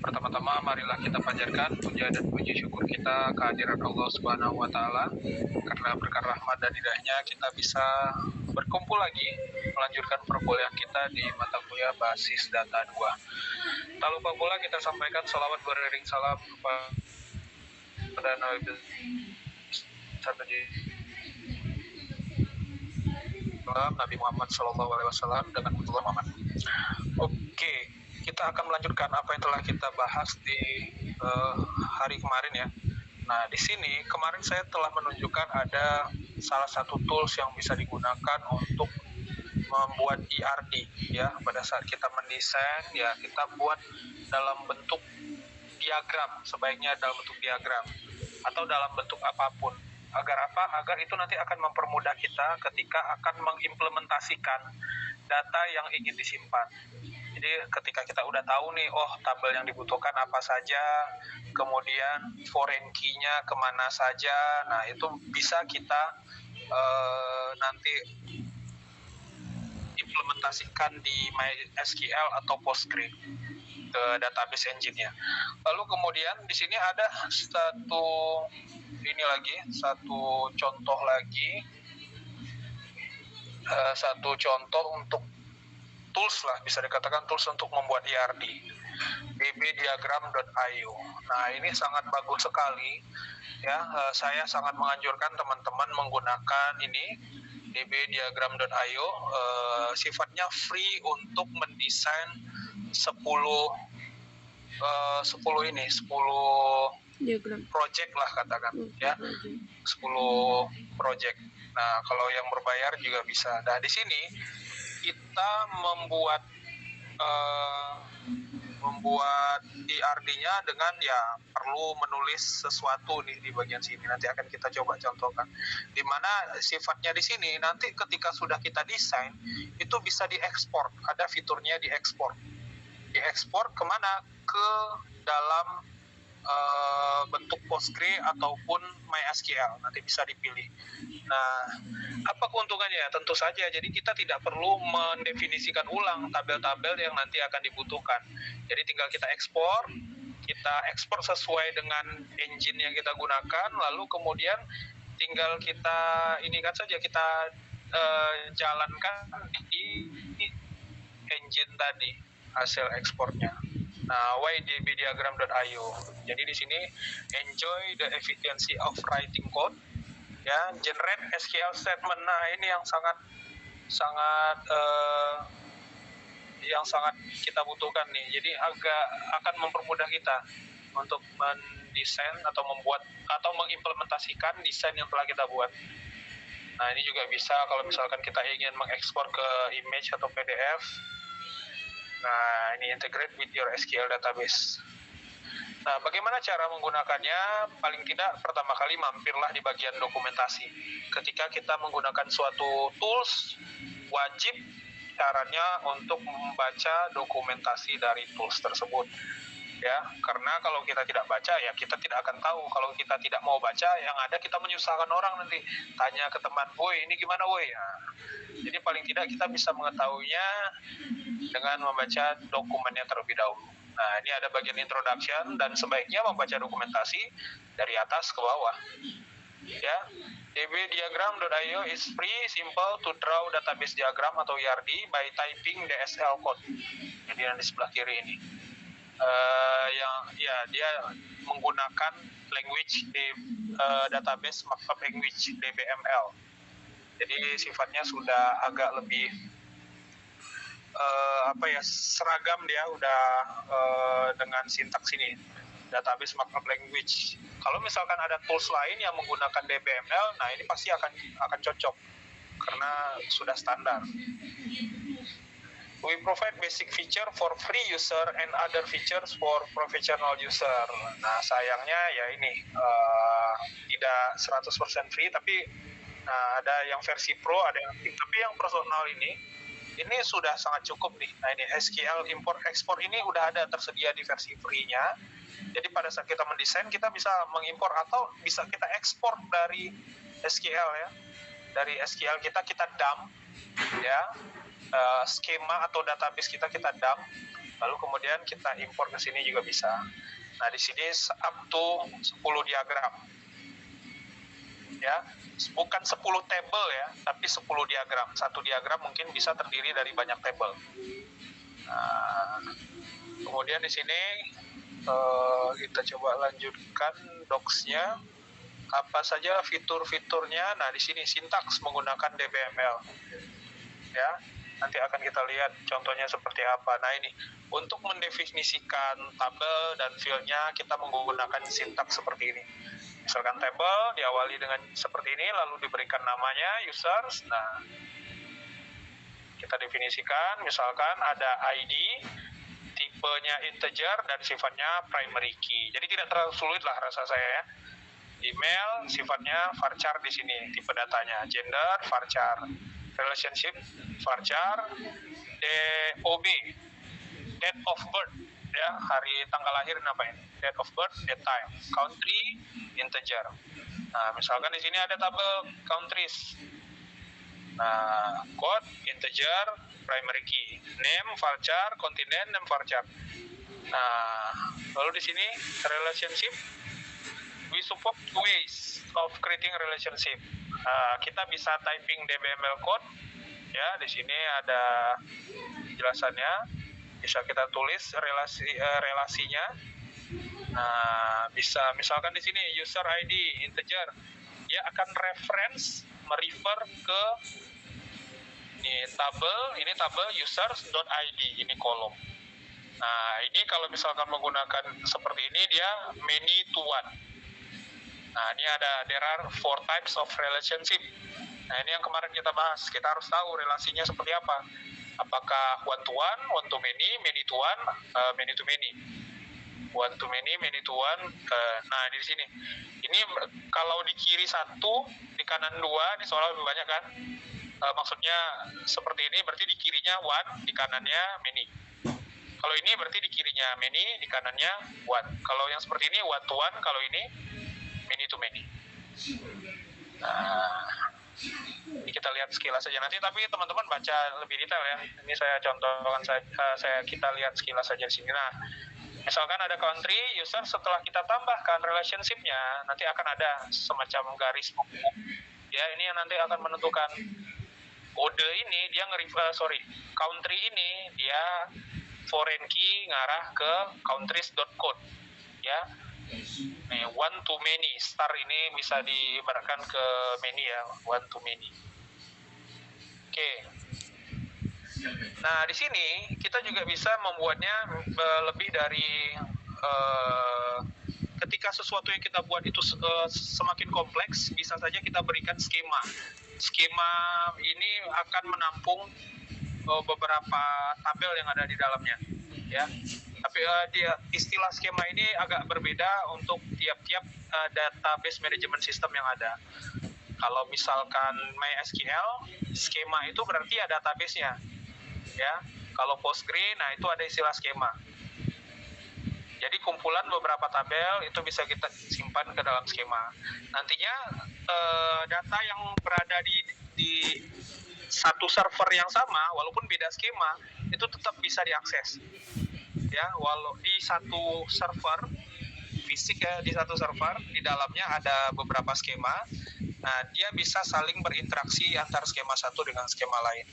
Pertama-tama marilah kita panjatkan puja dan puji syukur kita kehadiran Allah Subhanahu wa taala karena berkat rahmat dan hidayahnya kita bisa berkumpul lagi melanjutkan perkuliahan kita di mata kuliah basis data 2. Tak lupa pula kita sampaikan salawat beriring salam kepada Nabi Nabi Muhammad SAW dengan Muhammad. Oke, kita akan melanjutkan apa yang telah kita bahas di hari kemarin ya. Nah, di sini kemarin saya telah menunjukkan ada salah satu tools yang bisa digunakan untuk membuat ERD ya. Pada saat kita mendesain ya, kita buat dalam bentuk diagram, sebaiknya dalam bentuk diagram atau dalam bentuk apapun. Agar apa? Agar itu nanti akan mempermudah kita ketika akan mengimplementasikan data yang ingin disimpan. Jadi ketika kita udah tahu nih, oh tabel yang dibutuhkan apa saja, kemudian foreign key-nya kemana saja, nah itu bisa kita nanti implementasikan di MySQL atau Postgre ke database engine-nya. Lalu kemudian di sini ada satu contoh untuk tools lah, bisa dikatakan tools untuk membuat ERD, bbdiagram.io. Nah, ini sangat bagus sekali ya. Saya sangat menganjurkan teman-teman menggunakan ini bbdiagram.io. Sifatnya free untuk mendesain 10 project lah katakan ya, 10 project. Nah, kalau yang berbayar juga bisa. Nah, di sini kita membuat ERD-nya dengan ya perlu menulis sesuatu nih di bagian sini. Nanti akan kita coba contohkan. Dimana sifatnya di sini nanti ketika sudah kita desain itu bisa diekspor. Ada fiturnya diekspor. Diekspor kemana? Ke dalam bentuk Postgre ataupun MySQL, nanti bisa dipilih. Nah, apa keuntungannya? Tentu saja, jadi kita tidak perlu mendefinisikan ulang tabel-tabel yang nanti akan dibutuhkan. Jadi tinggal kita ekspor sesuai dengan engine yang kita gunakan, lalu kemudian tinggal kita jalankan di engine tadi hasil ekspornya. Nah, ybdiagram.io. Jadi di sini enjoy the efficiency of writing code. Ya, generate SQL statement. Nah, ini yang sangat kita butuhkan nih. Jadi akan mempermudah kita untuk mendesain atau membuat atau mengimplementasikan desain yang telah kita buat. Nah, ini juga bisa kalau misalkan kita ingin mengekspor ke image atau PDF. Nah, ini integrate with your SQL database. Nah, bagaimana cara menggunakannya? Paling tidak pertama kali mampirlah di bagian dokumentasi. Ketika kita menggunakan suatu tools, wajib caranya untuk membaca dokumentasi dari tools tersebut. Ya, karena kalau kita tidak baca ya kita tidak akan tahu. Kalau kita tidak mau baca, yang ada kita menyusahkan orang nanti. Tanya ke teman, "Woi, ini gimana, woi?" Nah, jadi paling tidak kita bisa mengetahuinya dengan membaca dokumennya terlebih dahulu. Nah, ini ada bagian introduction dan sebaiknya membaca dokumentasi dari atas ke bawah. Ya, bbdiagram.io is free, simple to draw database diagram atau ERD by typing DSL code. Jadi yang di sebelah kiri ini, dia menggunakan language di database markup language DBML. Jadi sifatnya sudah agak lebih seragam, dia udah dengan sintaks ini, database markup language. Kalau misalkan ada tools lain yang menggunakan DBML, nah ini pasti akan cocok karena sudah standar. We provide basic feature for free user and other features for professional user. Nah, sayangnya ya ini tidak 100% free, tapi ada yang versi pro, ada yang free. Tapi yang personal ini sudah sangat cukup nih. Nah, ini SQL import export ini udah ada tersedia di versi free-nya. Jadi pada saat kita mendesain, kita bisa mengimpor atau bisa kita ekspor dari SQL ya. Dari SQL kita dump ya, skema atau database kita dump, Lalu kemudian kita import ke sini juga bisa. Nah, di sini up to 10 diagram. Ya, bukan 10 table ya, tapi 10 diagram. Satu diagram mungkin bisa terdiri dari banyak table. Nah, kemudian di sini kita coba lanjutkan docs-nya. Apa saja fitur-fiturnya? Nah, di sini sintaks menggunakan DBML. Ya, nanti akan kita lihat contohnya seperti apa. Nah, ini untuk mendefinisikan tabel dan field-nya kita menggunakan sintaks seperti ini. Misalkan table diawali dengan seperti ini, lalu diberikan namanya users. Nah, kita definisikan, misalkan ada ID, tipenya integer, dan sifatnya primary key. Jadi tidak terlalu sulit lah rasa saya ya. Email, sifatnya varchar di sini, tipe datanya. Gender, varchar. Relationship, varchar. DOB, date of birth, ya, hari tanggal lahir apa ini? Date of birth, date time. Country, integer. Nah, misalkan di sini ada tabel countries. Nah, code, integer, primary key. Name, varchar, continent, name, varchar. Nah, lalu di sini relationship, we support ways of creating relationship. Kita bisa typing DBML code, ya. Di sini ada jelasannya. Bisa kita tulis relasinya. Nah, bisa misalkan di sini user ID integer, dia akan reference merefer ke ini tabel users.id, ini kolom. Nah, ini kalau misalkan menggunakan seperti ini, dia many to one. Nah, ini there are 4 types of relationship. Nah, ini yang kemarin kita bahas. Kita harus tahu relasinya seperti apa. Apakah one to one, one to many to one, many to many. One to many to one. Nah, di sini. Ini kalau di kiri 1, di kanan 2, ini soalnya lebih banyak kan? Maksudnya seperti ini, berarti di kirinya one, di kanannya many. Kalau ini berarti di kirinya many, di kanannya one. Kalau yang seperti ini one to one, kalau ini many to many. Nah, ini kita lihat sekilas saja nanti, tapi teman-teman baca lebih detail ya. Ini saya contohkan kita lihat sekilas saja di sini. Nah, misalkan ada country user, setelah kita tambahkan relationship-nya, nanti akan ada semacam garis buku. Ya, ini yang nanti akan menentukan kode ini dia country ini dia foreign key ngarah ke countries.code ya. Nih, one to many, star ini bisa diibaratkan ke many ya, one to many. Oke. Nah, di sini kita juga bisa membuatnya lebih dari ketika sesuatu yang kita buat itu semakin kompleks, bisa saja kita berikan skema. Skema ini akan menampung beberapa tabel yang ada di dalamnya, ya. Tapi istilah skema ini agak berbeda untuk tiap-tiap database management system yang ada. Kalau misalkan MySQL, skema itu berarti ada database-nya, ya. Kalau Postgre, nah itu ada istilah skema. Jadi kumpulan beberapa tabel itu bisa kita simpan ke dalam skema. Nantinya data yang berada di satu server yang sama, walaupun beda skema, itu tetap bisa diakses. Ya, walau di satu server fisik ya, di satu server di dalamnya ada beberapa skema. Nah, dia bisa saling berinteraksi antar skema satu dengan skema lain.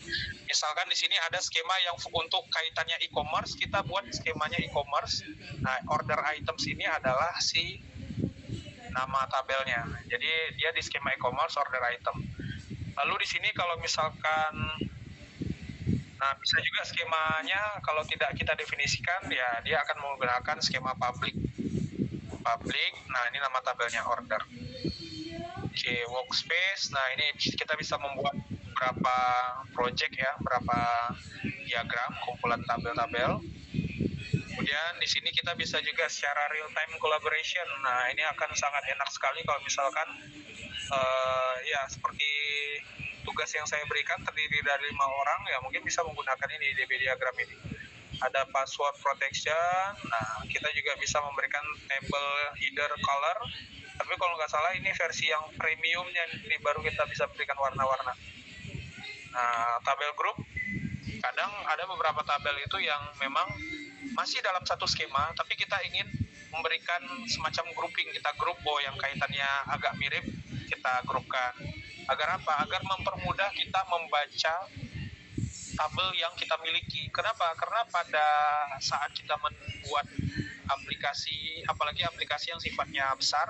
Misalkan di sini ada skema yang untuk kaitannya e-commerce, kita buat skemanya e-commerce. Nah, order items ini adalah si nama tabelnya. Jadi dia di skema e-commerce order item. Lalu di sini kalau misalkan, nah bisa juga skemanya kalau tidak kita definisikan, ya dia akan menggunakan skema public. Nah ini nama tabelnya order. Oke, workspace. Nah ini kita bisa membuat berapa project ya, berapa diagram, kumpulan tabel-tabel. Kemudian di sini kita bisa juga secara real time collaboration. Nah ini akan sangat enak sekali kalau misalkan ya seperti tugas yang saya berikan terdiri dari 5 orang, ya mungkin bisa menggunakan ini DB diagram ini. Ada password protection. Nah kita juga bisa memberikan table header color. Tapi kalau nggak salah ini versi yang premiumnya, ini baru kita bisa berikan warna-warna. Nah, tabel group, kadang ada beberapa tabel itu yang memang masih dalam satu skema, tapi kita ingin memberikan semacam grouping, kita grup yang kaitannya agak mirip, kita grupkan. Agar apa? Agar mempermudah kita membaca tabel yang kita miliki. Kenapa? Karena pada saat kita membuat aplikasi, apalagi aplikasi yang sifatnya besar,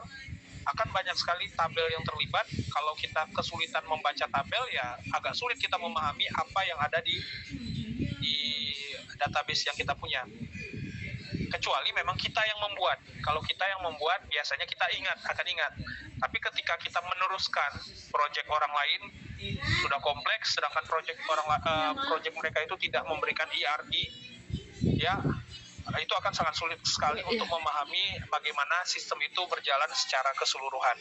akan banyak sekali tabel yang terlibat. Kalau kita kesulitan membaca tabel, ya agak sulit kita memahami apa yang ada di database yang kita punya. Kecuali memang kita yang membuat. Kalau kita yang membuat, biasanya kita akan ingat. Tapi ketika kita meneruskan proyek orang lain sudah kompleks, sedangkan proyek mereka itu tidak memberikan ERD, ya itu akan sangat sulit sekali untuk memahami bagaimana sistem itu berjalan secara keseluruhan.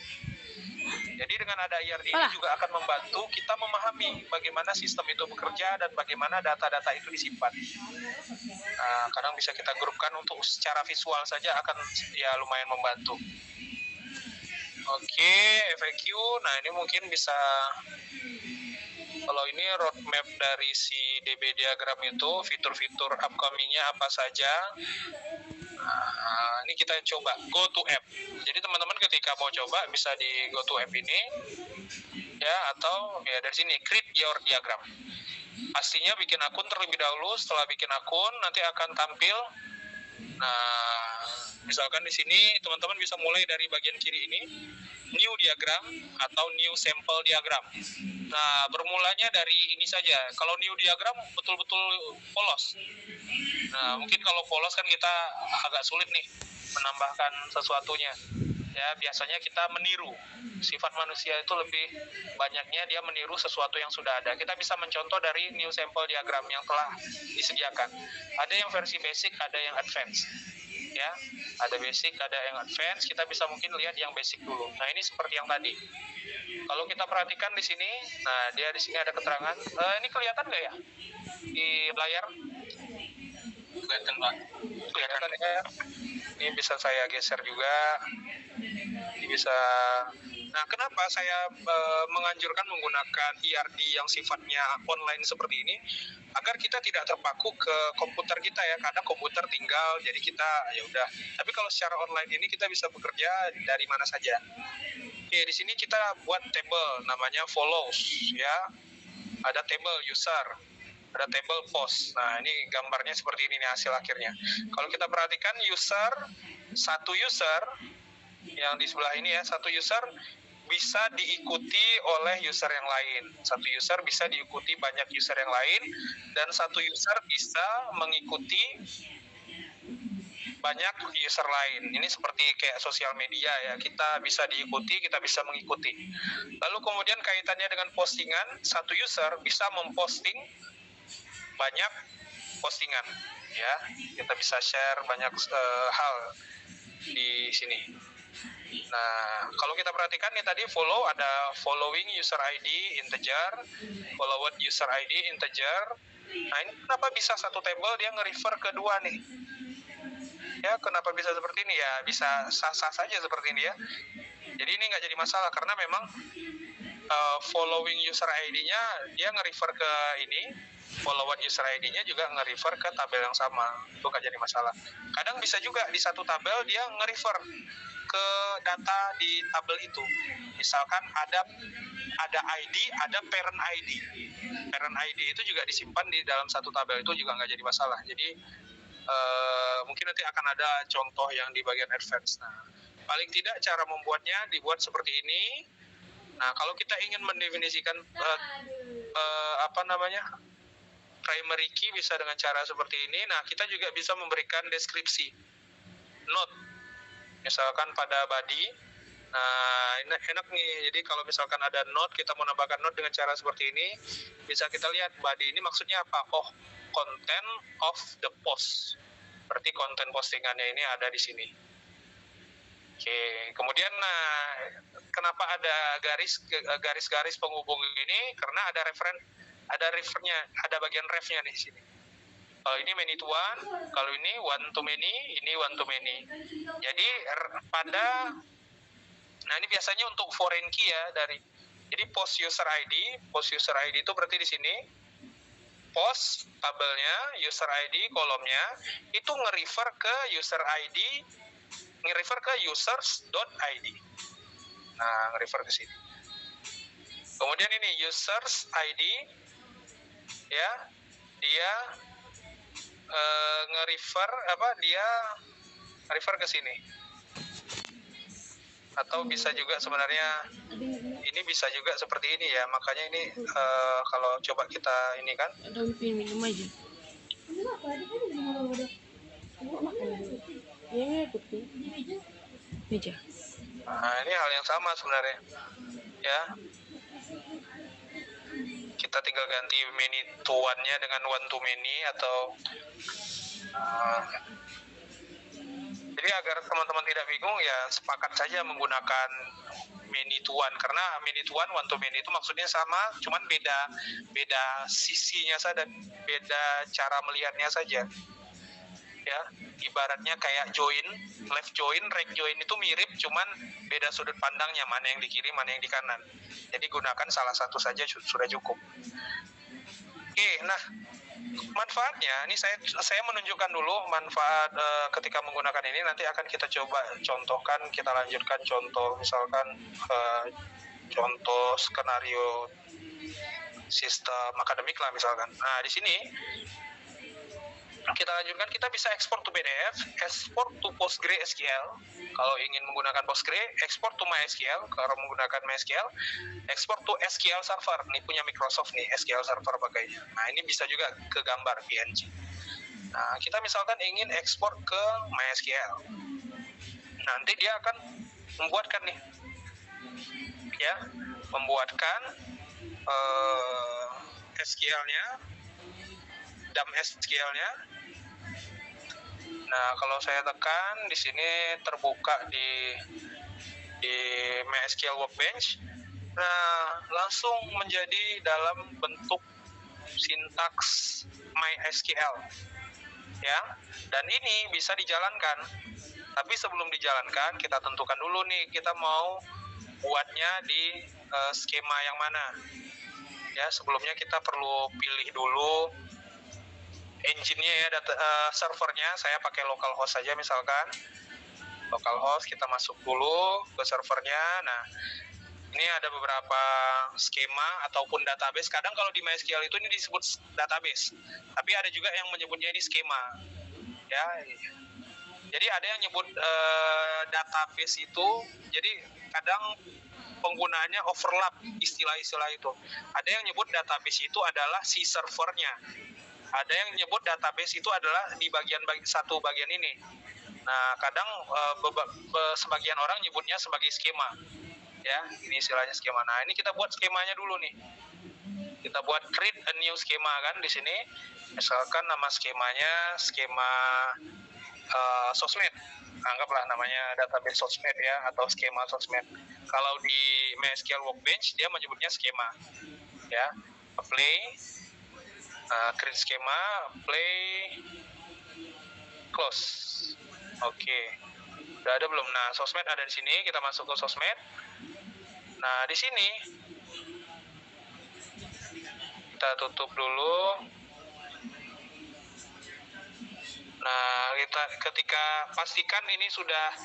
Jadi dengan ada ERD ini juga akan membantu kita memahami bagaimana sistem itu bekerja dan bagaimana data-data itu disimpan. Nah, kadang bisa kita grupkan untuk secara visual saja akan ya lumayan membantu. Oke, FAQ. Nah, ini mungkin bisa, kalau ini roadmap dari si DB diagram itu, fitur-fitur upcoming-nya apa saja. Nah, ini kita coba go to app. Jadi teman-teman ketika mau coba bisa di go to app ini, ya, atau ya dari sini create your diagram. Pastinya bikin akun terlebih dahulu. Setelah bikin akun nanti akan tampil. Nah, misalkan di sini teman-teman bisa mulai dari bagian kiri ini, new diagram atau new sample diagram. Nah, bermulanya dari ini saja. Kalau new diagram betul-betul polos. Nah, mungkin kalau polos kan kita agak sulit nih menambahkan sesuatunya. Ya, biasanya kita meniru. Sifat manusia itu lebih banyaknya dia meniru sesuatu yang sudah ada. Kita bisa mencontoh dari new sample diagram yang telah disediakan. Ada yang versi basic, ada yang advance. Ya, ada basic, ada yang advance. Kita bisa mungkin lihat yang basic dulu. Nah, ini seperti yang tadi. Kalau kita perhatikan di sini, nah dia di sini ada keterangan. Ini kelihatan nggak ya di layar? Kelihatan, Pak. Kelihatan ya. Ini bisa saya geser juga. Ini bisa. Nah, kenapa saya menganjurkan menggunakan ERD yang sifatnya online seperti ini? Agar kita tidak terpaku ke komputer kita ya, karena komputer tinggal, jadi kita ya udah. Tapi kalau secara online ini kita bisa bekerja dari mana saja. Oke, di sini kita buat table namanya follows ya. Ada table user, ada table post. Nah, ini gambarnya seperti ini nih hasil akhirnya. Kalau kita perhatikan satu user yang di sebelah ini ya, satu user bisa diikuti oleh user yang lain. Satu user bisa diikuti banyak user yang lain, dan satu user bisa mengikuti banyak user lain. Ini seperti kayak sosial media ya, kita bisa diikuti, kita bisa mengikuti. Lalu kemudian kaitannya dengan postingan, satu user bisa memposting banyak postingan ya. Kita bisa share banyak hal di sini. Nah, kalau kita perhatikan nih tadi follow, ada following user ID integer, followed user ID integer. Nah, ini kenapa bisa satu table dia nge-refer ke dua nih? Ya, kenapa bisa seperti ini ya? Bisa sah-sah saja seperti ini ya. Jadi ini nggak jadi masalah karena memang following user ID-nya dia nge-refer ke ini, followed user ID-nya juga nge-refer ke tabel yang sama. Itu nggak jadi masalah. Kadang bisa juga di satu tabel dia nge-refer ke data di tabel itu. Misalkan ada ID, ada parent ID. Parent ID itu juga disimpan di dalam satu tabel, itu juga nggak jadi masalah. Jadi mungkin nanti akan ada contoh yang di bagian advance. Nah, paling tidak cara membuatnya dibuat seperti ini. Nah, kalau kita ingin mendefinisikan primary key bisa dengan cara seperti ini. Nah, kita juga bisa memberikan deskripsi note. Misalkan pada body, nah enak nih. Jadi kalau misalkan ada note, kita mau nambahkan note dengan cara seperti ini, bisa kita lihat body ini maksudnya apa. Oh, content of the post. Berarti konten postingannya ini ada di sini. Oke, kemudian kenapa ada garis-garis penghubung ini? Karena ada refernya, ada bagian refnya di sini. Kalau ini many to one, kalau ini one to many, ini one to many. Jadi nah ini biasanya untuk foreign key ya, jadi post user ID itu berarti di sini. post tabelnya, user ID kolomnya itu nge-refer ke user ID, nge-refer ke users.id. Nah, nge-refer ke sini. Kemudian ini users ID ya, dia nge-refer dia refer ke sini. Atau bisa juga sebenarnya ini bisa juga seperti ini ya, makanya ini kalau coba kita ini kan minum aja. Meja. Nah, ini hal yang sama sebenarnya ya, kita tinggal ganti many to one-nya dengan one to many atau jadi agar teman-teman tidak bingung ya sepakat saja menggunakan many to one, karena many to one to many itu maksudnya sama, cuman beda sisinya saja, beda cara melihatnya saja ya. Ibaratnya kayak join, left join, right join itu mirip, cuman beda sudut pandangnya, mana yang di kiri, mana yang di kanan. Jadi gunakan salah satu saja sudah cukup. Oke, nah manfaatnya ini saya menunjukkan dulu manfaat ketika menggunakan ini, nanti akan kita coba contohkan, kita lanjutkan contoh misalkan contoh skenario sistem akademik lah misalkan. Nah, di sini kita lanjutkan, kita bisa ekspor to PDF, ekspor to PostgreSQL. Kalau ingin menggunakan Postgre, ekspor to MySQL. Kalau menggunakan MySQL, ekspor to SQL Server. Ini punya Microsoft nih, SQL Server pakainya. Nah, ini bisa juga ke gambar PNG. Nah, kita misalkan ingin ekspor ke MySQL. Nanti dia akan membuatkan nih, ya, membuatkan SQL-nya, dump SQL-nya. Nah, kalau saya tekan di sini terbuka di MySQL Workbench. Nah, langsung menjadi dalam bentuk sintaks MySQL. Ya. Dan ini bisa dijalankan. Tapi sebelum dijalankan, kita tentukan dulu nih kita mau buatnya di skema yang mana. Ya, sebelumnya kita perlu pilih dulu engine-nya ya, servernya. Saya pakai localhost saja misalkan. Localhost, kita masuk dulu ke servernya. Nah, ini ada beberapa skema ataupun database. Kadang kalau di MySQL itu ini disebut database, tapi ada juga yang menyebutnya ini skema. Ya, jadi ada yang nyebut database itu. Jadi kadang penggunaannya overlap istilah-istilah itu. Ada yang nyebut database itu adalah si servernya. Ada yang nyebut database itu adalah di satu bagian ini. Nah, kadang sebagian orang nyebutnya sebagai skema. Ya, ini istilahnya skema. Nah, ini kita buat skemanya dulu nih. Kita buat create a new skema kan di sini. Misalkan nama skemanya skema sosmed. Anggaplah namanya database sosmed ya, atau skema sosmed. Kalau di MySQL Workbench dia menyebutnya skema. Ya, play, create skema, play, close. Oke. Udah ada belum? Nah, sosmed ada di sini. Kita masuk ke sosmed. Nah, di sini kita tutup dulu. Nah, kita ketika pastikan ini sudah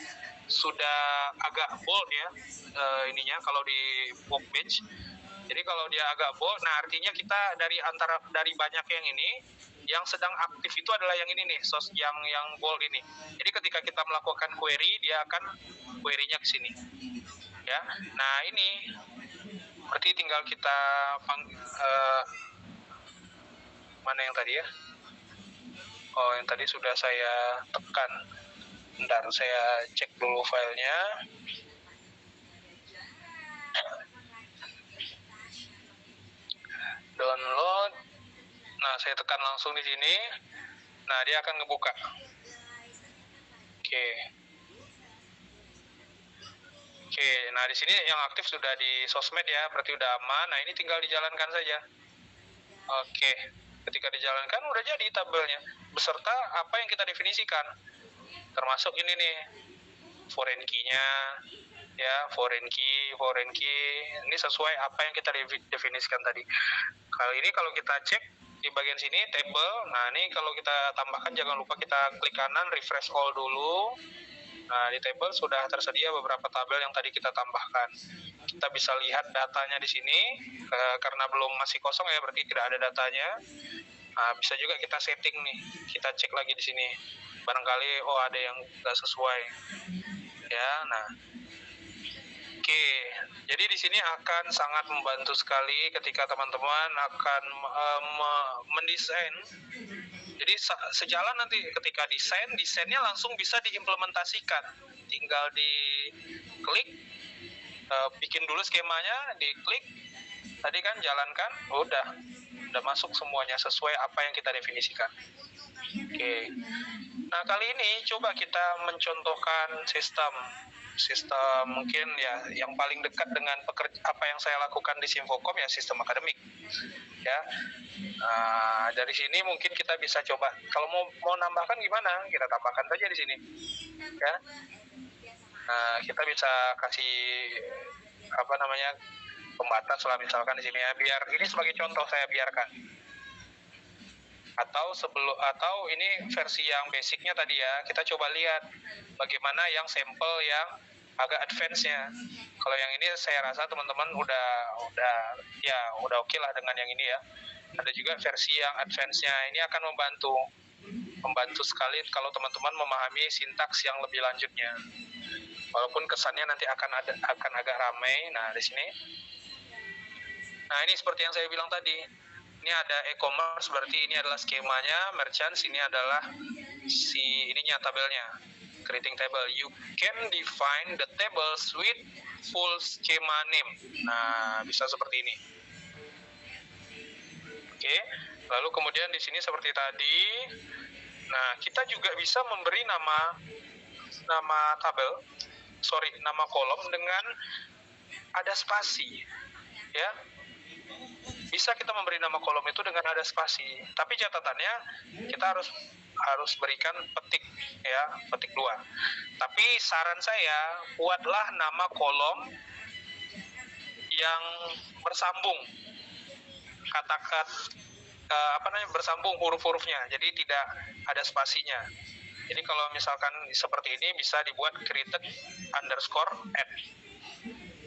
agak bold ya ininya kalau di Workbench. Jadi kalau dia agak bold, nah artinya kita dari banyak yang ini, yang sedang aktif itu adalah yang ini nih, yang bold ini. Jadi ketika kita melakukan query, dia akan query-nya ke sini. Ya. Nah, ini berarti tinggal kita mana yang tadi ya? Oh, yang tadi sudah saya tekan. Bentar, saya cek dulu filenya. Download. Nah, saya tekan langsung di sini. Nah, dia akan ngebuka. Oke. Oke, nah di sini yang aktif sudah di sosmed ya, berarti udah aman. Nah, ini tinggal dijalankan saja. Oke, ketika dijalankan udah jadi tabelnya beserta apa yang kita definisikan. Termasuk ini nih, foreign key-nya ya, foreign key ini sesuai apa yang kita definisikan tadi. Kali ini kalau kita cek di bagian sini table. Nah, ini kalau kita tambahkan jangan lupa kita klik kanan, refresh all dulu. Nah, di table sudah tersedia beberapa tabel yang tadi kita tambahkan. Kita bisa lihat datanya di sini, karena belum masih kosong ya, berarti tidak ada datanya. Nah, bisa juga kita setting nih, kita cek lagi di sini. Barangkali ada yang nggak sesuai. Ya, nah. Oke, jadi di sini akan sangat membantu sekali ketika teman-teman akan mendesain. Jadi sejalan nanti ketika desainnya langsung bisa diimplementasikan. Tinggal diklik, bikin dulu skemanya, diklik, tadi kan jalankan, udah masuk semuanya sesuai apa yang kita definisikan. Oke. Nah, kali ini coba kita mencontohkan sistem mungkin ya yang paling dekat dengan apa yang saya lakukan di Simfocom ya, sistem akademik. Ya. Dari sini mungkin kita bisa coba. Kalau mau nambahkan gimana? Kita tambahkan saja di sini. Ya. Kita bisa kasih pembatas lah misalkan di sini ya, biar ini sebagai contoh saya biarkan. Atau ini versi yang basicnya tadi ya, kita coba lihat bagaimana yang sampel yang agak advance-nya. Kalau yang ini saya rasa teman-teman udah oke lah dengan yang ini ya. Ada juga versi yang advance-nya, ini akan membantu sekali kalau teman-teman memahami sintaks yang lebih lanjutnya. Walaupun kesannya nanti akan agak ramai. Nah, di sini. Nah, ini seperti yang saya bilang tadi. Ini ada e-commerce, berarti ini adalah skemanya, merchants, ini adalah ininya tabelnya, creating table. You can define the tables with full schema name. Nah, bisa seperti ini. Oke, lalu kemudian di sini seperti tadi. Nah, kita juga bisa memberi nama kolom dengan ada spasi, ya. Bisa kita memberi nama kolom itu dengan ada spasi, tapi catatannya kita harus berikan petik 2. Tapi saran saya, buatlah nama kolom yang bersambung, bersambung huruf-hurufnya, jadi tidak ada spasinya. Jadi kalau misalkan seperti ini bisa dibuat created _add,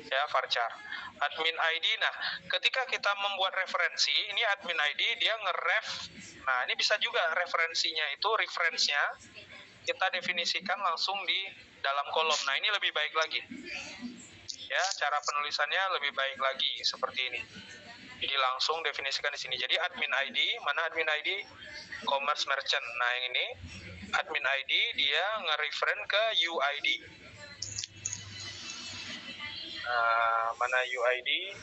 ya, varchar. Admin ID, nah ketika kita membuat referensi, ini admin ID dia nge-ref, nah ini bisa juga referensinya itu, reference-nya kita definisikan langsung di dalam kolom. Nah, ini lebih baik lagi. Ya, cara penulisannya lebih baik lagi seperti ini. Jadi langsung definisikan di sini. Jadi admin ID, mana admin ID? Commerce merchant. Nah, yang ini admin ID dia nge-referen ke UID. Mana UID?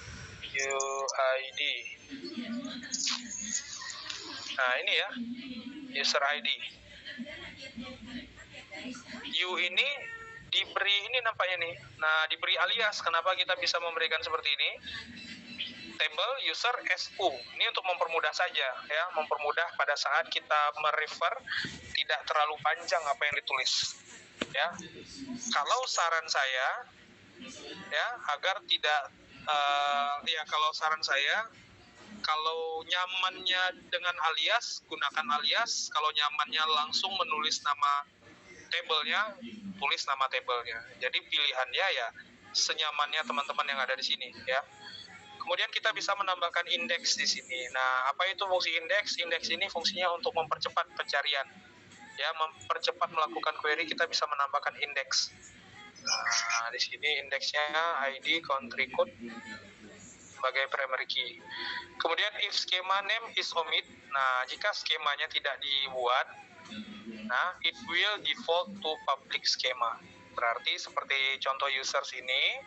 Nah, ini ya, user ID. U ini diberi ini nampaknya nih. Nah, diberi alias. Kenapa kita bisa memberikan seperti ini? Table user SU. Ini untuk mempermudah saja, ya, mempermudah pada saat kita merefer tidak terlalu panjang apa yang ditulis. Ya, kalau saran saya, ya, agar tidak, kalau saran saya, kalau nyamannya dengan alias, gunakan alias. Kalau nyamannya langsung menulis nama tabelnya, tulis nama tabelnya. Jadi pilihannya ya senyamannya teman-teman yang ada di sini, ya. Kemudian kita bisa menambahkan indeks di sini. Nah, apa itu fungsi indeks? Indeks ini fungsinya untuk mempercepat pencarian. Ya, mempercepat melakukan query, kita bisa menambahkan indeks. Nah, di sini indeksnya ID, country code sebagai primary key. Kemudian if schema name is omit. Nah, jika skemanya tidak dibuat, nah, it will default to public schema. Berarti seperti contoh users ini,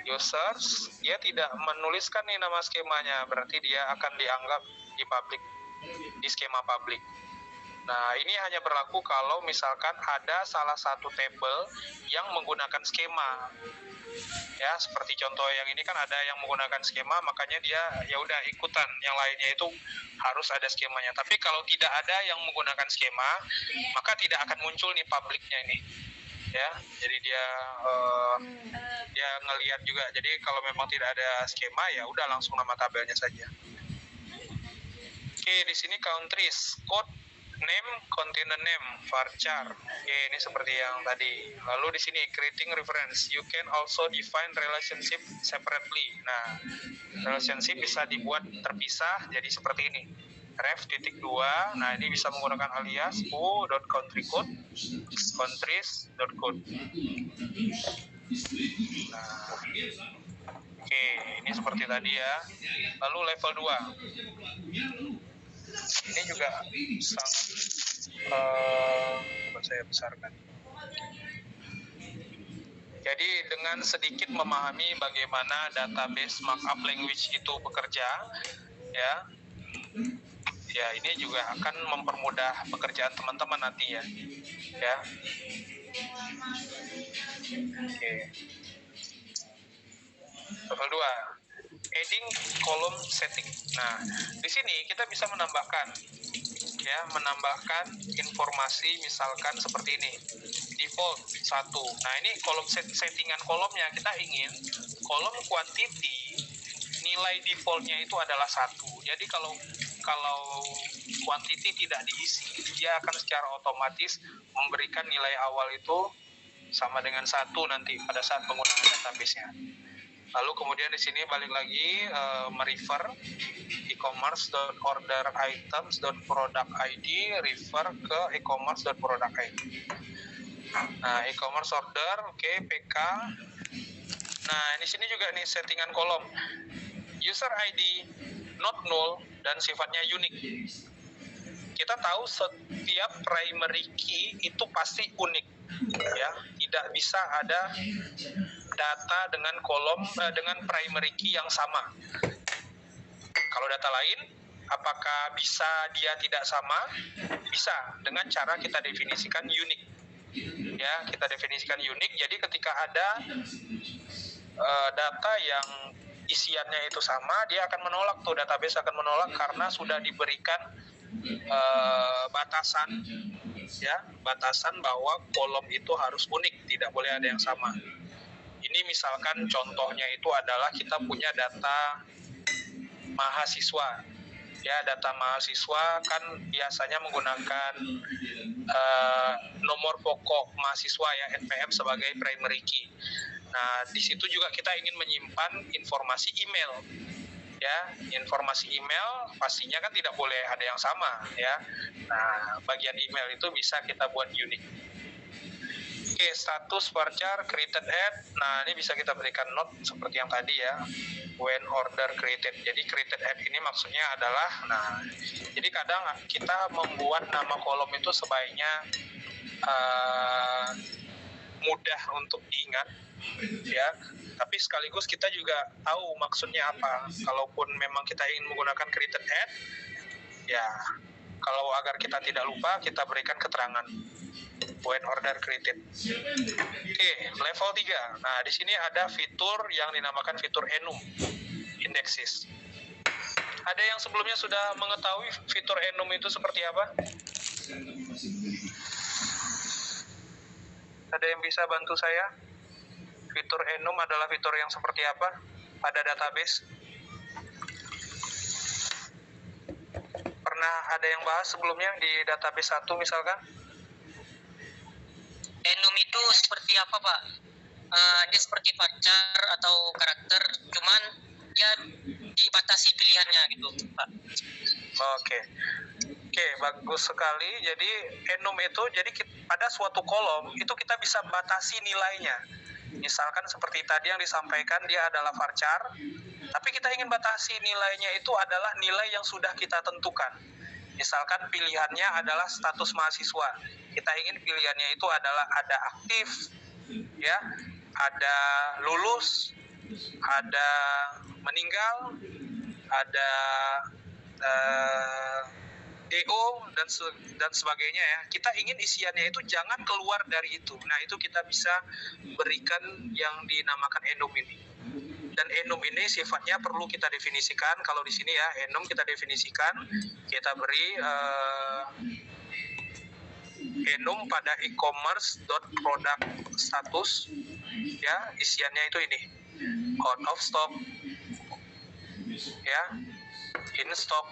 users dia tidak menuliskan nih nama skemanya, berarti dia akan dianggap di public, di skema public. Nah, ini hanya berlaku kalau misalkan ada salah satu table yang menggunakan skema. Ya, seperti contoh yang ini kan ada yang menggunakan skema, makanya dia ya udah ikutan. Yang lainnya itu harus ada skemanya. Tapi kalau tidak ada yang menggunakan skema, maka tidak akan muncul nih publiknya ini. Ya, jadi dia ngelihat juga. Jadi kalau memang tidak ada skema, ya udah langsung nama tabelnya saja. Oke, di sini countries, code name, container name, varchar. Oke, ini seperti yang tadi. Lalu di sini creating reference. You can also define relationship separately. Nah, relationship bisa dibuat terpisah jadi seperti ini. Ref.2. Nah, ini bisa menggunakan alias u.countrycode, countries.code. Nah, oke, ini seperti tadi ya. Lalu level 2. Ini juga sangat buat saya besarkan. Jadi dengan sedikit memahami bagaimana database markup language itu bekerja, ya ini juga akan mempermudah pekerjaan teman-teman nanti ya. Oke. Level 2, adding column setting. Nah, di sini kita bisa menambahkan informasi misalkan seperti ini. Default 1. Nah, ini kolom settingan kolomnya kita ingin kolom quantity nilai defaultnya itu adalah 1. Jadi kalau quantity tidak diisi, dia akan secara otomatis memberikan nilai awal itu sama dengan 1 nanti pada saat penggunaan database-nya. Lalu kemudian di sini balik lagi merefer e-commerce.order-items.product-id, refer ke e-commerce.product-id. Nah, e-commerce order, oke, PK. Nah, di sini juga nih settingan kolom. User ID not null dan sifatnya unik. Kita tahu setiap primary key itu pasti unik, ya. Tidak bisa ada data dengan kolom dengan primary key yang sama. Kalau data lain, apakah bisa dia tidak sama? Bisa, dengan cara kita definisikan unik. Ya, kita definisikan unik. Jadi ketika ada data yang isiannya itu sama, dia akan menolak tuh, database akan menolak karena sudah diberikan batasan bahwa kolom itu harus unik, tidak boleh ada yang sama. Ini misalkan contohnya itu adalah kita punya data mahasiswa. Ya, data mahasiswa kan biasanya menggunakan nomor pokok mahasiswa ya, NPM sebagai primary key. Nah, di situ juga kita ingin menyimpan informasi email. Ya, informasi email pastinya kan tidak boleh ada yang sama ya. Nah, bagian email itu bisa kita buat unik. Oke, status varchar created at. Nah, ini bisa kita berikan note seperti yang tadi ya. When order created. Jadi created at ini maksudnya adalah, nah, jadi kadang kita membuat nama kolom itu sebaiknya mudah untuk diingat ya. Tapi sekaligus kita juga tahu maksudnya apa. Kalaupun memang kita ingin menggunakan created at, ya kalau agar kita tidak lupa, kita berikan keterangan when order created. Oke, level 3. Nah, di sini ada fitur yang dinamakan fitur enum, indexes. Ada yang sebelumnya sudah mengetahui fitur enum itu seperti apa? Ada yang bisa bantu saya? Fitur enum adalah fitur yang seperti apa pada database? Pernah ada yang bahas sebelumnya di database 1 misalkan? Enum itu seperti apa, Pak? Dia seperti varchar atau karakter, cuman dia dibatasi pilihannya gitu, Pak. Oke, bagus sekali. Jadi enum itu, jadi pada suatu kolom itu kita bisa batasi nilainya. Misalkan seperti tadi yang disampaikan, dia adalah varchar, tapi kita ingin batasi nilainya itu adalah nilai yang sudah kita tentukan. Misalkan pilihannya adalah status mahasiswa. Kita ingin pilihannya itu adalah ada aktif, ya, ada lulus, ada meninggal, ada DO dan sebagainya ya. Kita ingin isiannya itu jangan keluar dari itu. Nah, itu kita bisa berikan yang dinamakan enum ini. Dan enum ini sifatnya perlu kita definisikan. Kalau di sini ya, enum kita definisikan, kita beri enum pada e-commerce.product status, ya, isiannya itu ini, out of stock, ya, in stock,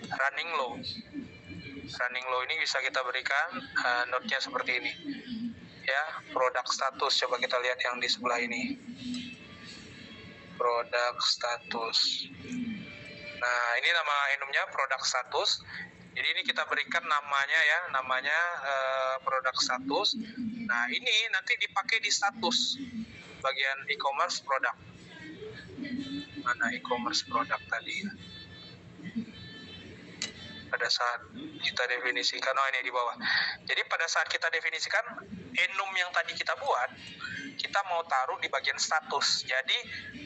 running low. Running low ini bisa kita berikan note-nya seperti ini. Ya, produk status. Coba kita lihat yang di sebelah ini. Produk status. Nah, ini nama enumnya produk status. Jadi ini kita berikan namanya ya, namanya produk status. Nah, ini nanti dipakai di status bagian e-commerce produk. Mana e-commerce produk tadi? Pada saat kita definisikan, oh ini di bawah. Jadi pada saat kita definisikan enum yang tadi kita buat, kita mau taruh di bagian status. Jadi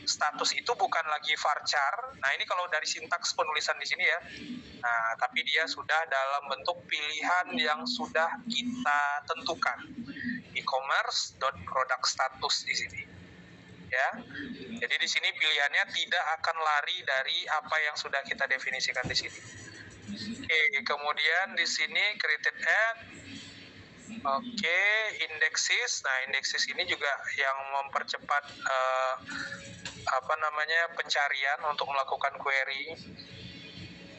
status itu bukan lagi varchar. Nah, ini kalau dari sintaks penulisan di sini ya. Nah, tapi dia sudah dalam bentuk pilihan yang sudah kita tentukan. E-commerce.product status di sini. Ya. Jadi di sini pilihannya tidak akan lari dari apa yang sudah kita definisikan di sini. Oke, kemudian di sini created at. Oke, indexes. Nah, indexes ini juga yang mempercepat pencarian untuk melakukan query.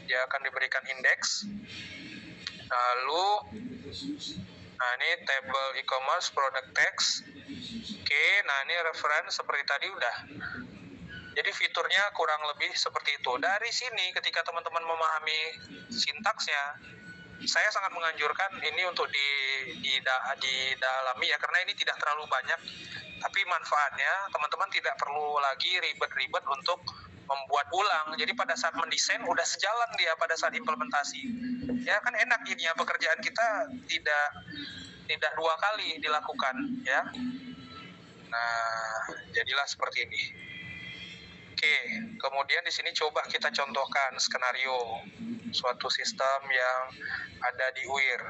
Dia akan diberikan indeks. Lalu, nah ini table e-commerce product text. Oke, nah ini reference seperti tadi udah. Jadi fiturnya kurang lebih seperti itu. Dari sini ketika teman-teman memahami sintaksnya, saya sangat menganjurkan ini untuk didalami ya, karena ini tidak terlalu banyak. Tapi manfaatnya teman-teman tidak perlu lagi ribet-ribet untuk membuat ulang. Jadi pada saat mendesain udah sejalan dia pada saat implementasi. Ya kan enak ini ya, pekerjaan kita tidak dua kali dilakukan ya. Nah, jadilah seperti ini. Oke, kemudian di sini coba kita contohkan skenario suatu sistem yang ada di UIR.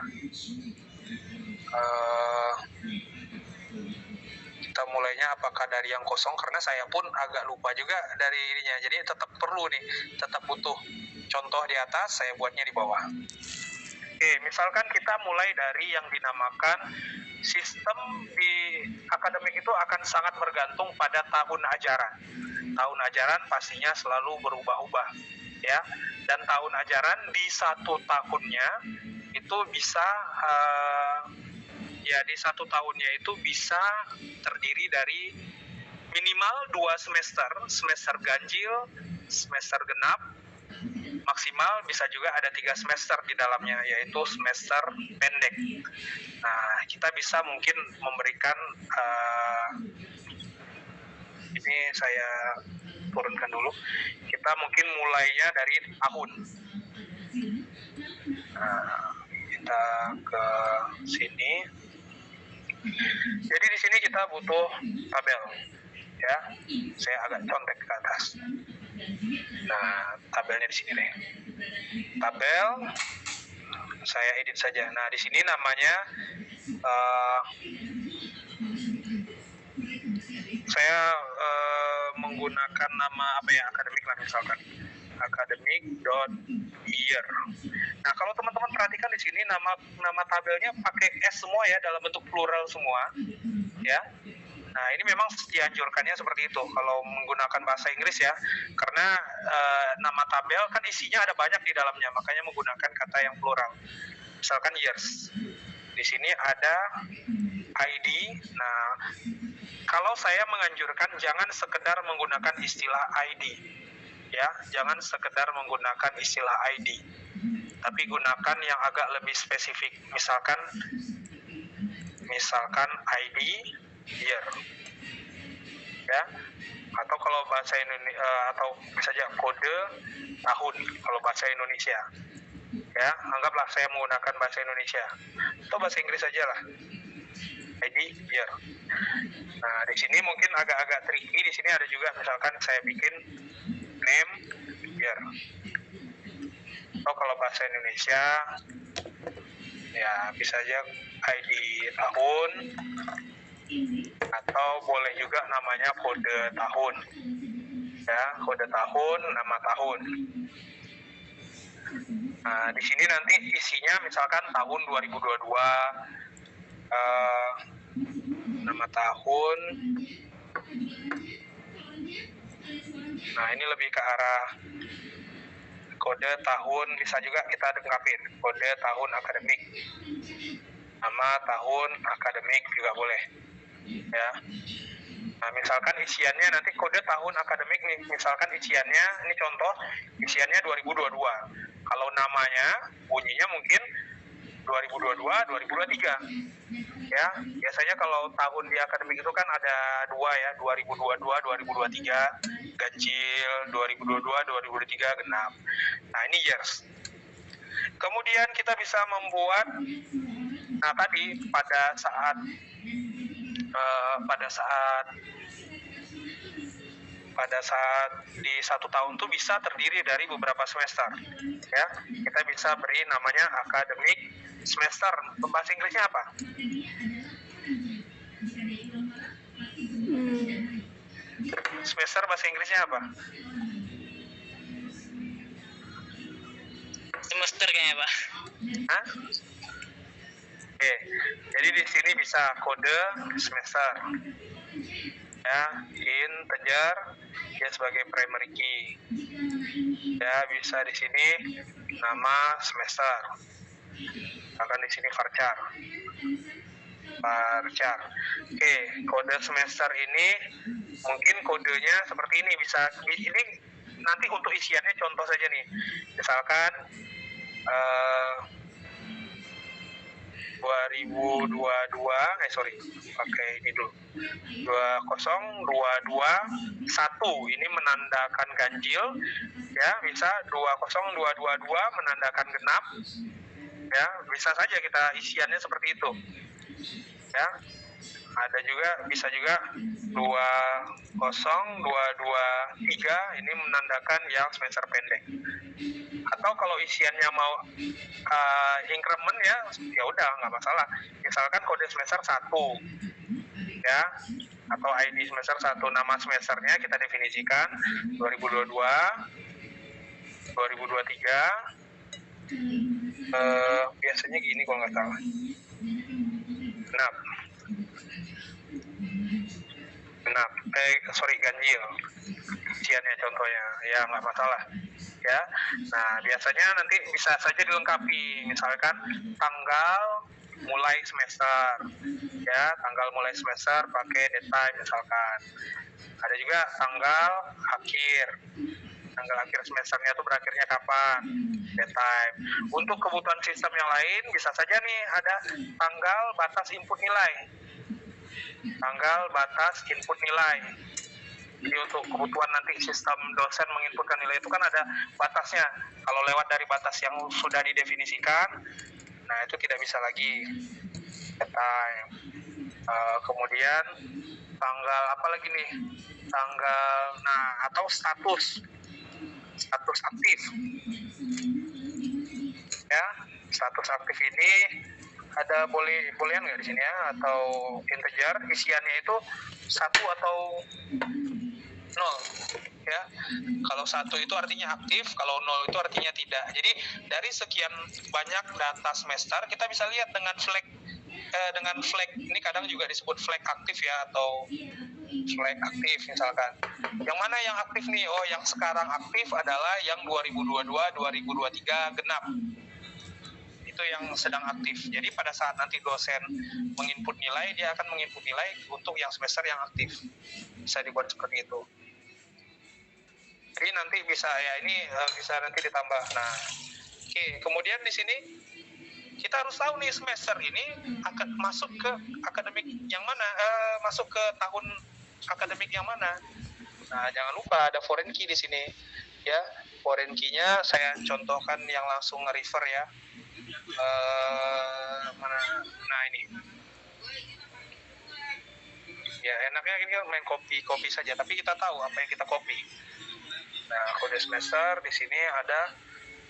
Kita mulainya apakah dari yang kosong, karena saya pun agak lupa juga dari ininya. Jadi tetap perlu nih, tetap butuh contoh di atas, saya buatnya di bawah. Oke, misalkan kita mulai dari yang dinamakan sistem di akademik itu akan sangat bergantung pada tahun ajaran. Tahun ajaran pastinya selalu berubah-ubah, ya. Dan tahun ajaran di satu tahunnya itu bisa, di satu tahunnya itu bisa terdiri dari minimal 2 semester, semester ganjil, semester genap, maksimal bisa juga ada 3 semester di dalamnya, yaitu semester pendek. Nah, kita bisa mungkin memberikan, ini saya turunkan dulu. Kita mungkin mulainya dari tahun. Nah, kita ke sini. Jadi di sini kita butuh tabel, ya. Saya agak contek ke atas. Nah, tabelnya di sini nih. Tabel, saya edit saja. Nah, di sini namanya saya menggunakan nama akademik lah, misalkan academic.year. Nah, kalau teman-teman perhatikan di sini nama tabelnya pakai S semua ya, dalam bentuk plural semua, ya. Nah, ini memang dianjurkannya seperti itu kalau menggunakan bahasa Inggris ya, karena nama tabel kan isinya ada banyak di dalamnya, makanya menggunakan kata yang plural. Misalkan years, di sini ada ID. Nah, kalau saya menganjurkan jangan sekedar menggunakan istilah ID, ya, jangan sekedar menggunakan istilah ID, tapi gunakan yang agak lebih spesifik. Misalkan ID year, ya, atau kalau bahasa Indonesia, atau bisa aja kode tahun kalau bahasa Indonesia, ya, anggaplah saya menggunakan bahasa Indonesia atau bahasa Inggris aja lah, ID year. Nah, di sini mungkin agak-agak tricky. Di sini ada juga, misalkan saya bikin name year, atau kalau bahasa Indonesia ya bisa aja ID tahun, atau boleh juga namanya kode tahun, ya, kode tahun, nama tahun. Nah, di sini nanti isinya misalkan tahun 2022, nama tahun. Nah, ini lebih ke arah kode tahun, bisa juga kita lengkapin kode tahun akademik, nama tahun akademik juga boleh ya. Nah, misalkan isiannya nanti kode tahun akademik nih, misalkan isiannya, ini contoh, isiannya 2022. Kalau namanya, bunyinya mungkin 2022-2023. Ya, biasanya kalau tahun di akademik itu kan ada dua ya, 2022-2023, ganjil, 2022-2023, genap. Nah, ini years. Kemudian kita bisa membuat, nah tadi pada saat di satu tahun tuh bisa terdiri dari beberapa semester ya. Kita bisa beri namanya academic semester. Bahasa Inggrisnya apa? Semester bahasa Inggrisnya apa? Semester kayaknya, Pak. Hah? Oke, jadi di sini bisa kode semester ya, integer ya sebagai primary key ya, bisa di sini nama semester, akan di sini varchar. Oke, kode semester ini mungkin kodenya seperti ini, bisa ini nanti untuk isiannya contoh saja nih, misalkan 2022 pakai ini dulu, 20221 ini menandakan ganjil ya, bisa 20222 menandakan genap ya, bisa saja kita isiannya seperti itu ya. Ada juga, bisa juga 20223 ini menandakan yang semester pendek. Atau kalau isiannya mau increment ya udah nggak masalah. Misalkan kode semester 1 ya, atau ID semester 1, nama semesternya kita definisikan 2022, 2023. Biasanya gini kalau nggak salah. Ganjil isiannya contohnya ya, nggak masalah ya. Nah, biasanya nanti bisa saja dilengkapi, misalkan tanggal mulai semester ya, tanggal mulai semester pakai date time misalkan. Ada juga tanggal akhir semesternya itu berakhirnya kapan, date time. Untuk kebutuhan sistem yang lain bisa saja nih ada tanggal batas input nilai. Jadi untuk kebutuhan nanti sistem dosen menginputkan nilai itu kan ada batasnya. Kalau lewat dari batas yang sudah didefinisikan, nah itu tidak bisa lagi time. Kemudian tanggal apa lagi nih? Atau status aktif. Ya, status aktif ini ada bolehan nggak di sini ya, atau integer, isiannya itu 1 atau 0 ya. Kalau 1 itu artinya aktif, kalau 0 itu artinya tidak. Jadi dari sekian banyak data semester kita bisa lihat dengan flag ini, kadang juga disebut flag aktif ya, atau flag aktif misalkan. Yang mana yang aktif nih? Oh, yang sekarang aktif adalah yang 2022-2023 genap. Itu yang sedang aktif. Jadi pada saat nanti dosen menginput nilai, dia akan menginput nilai untuk yang semester yang aktif. Bisa dibuat seperti itu. Jadi nanti bisa ya, ini bisa nanti ditambah. Nah, oke. Kemudian di sini kita harus tahu nih semester ini akan masuk ke akademik yang mana, masuk ke tahun akademik yang mana. Nah, jangan lupa ada foreign key di sini ya. Foreign key-nya saya contohkan yang langsung nge-refer ya. Nah ini ya, enaknya ini main copy saja, tapi kita tahu apa yang kita copy. Nah, kode semester di sini ada,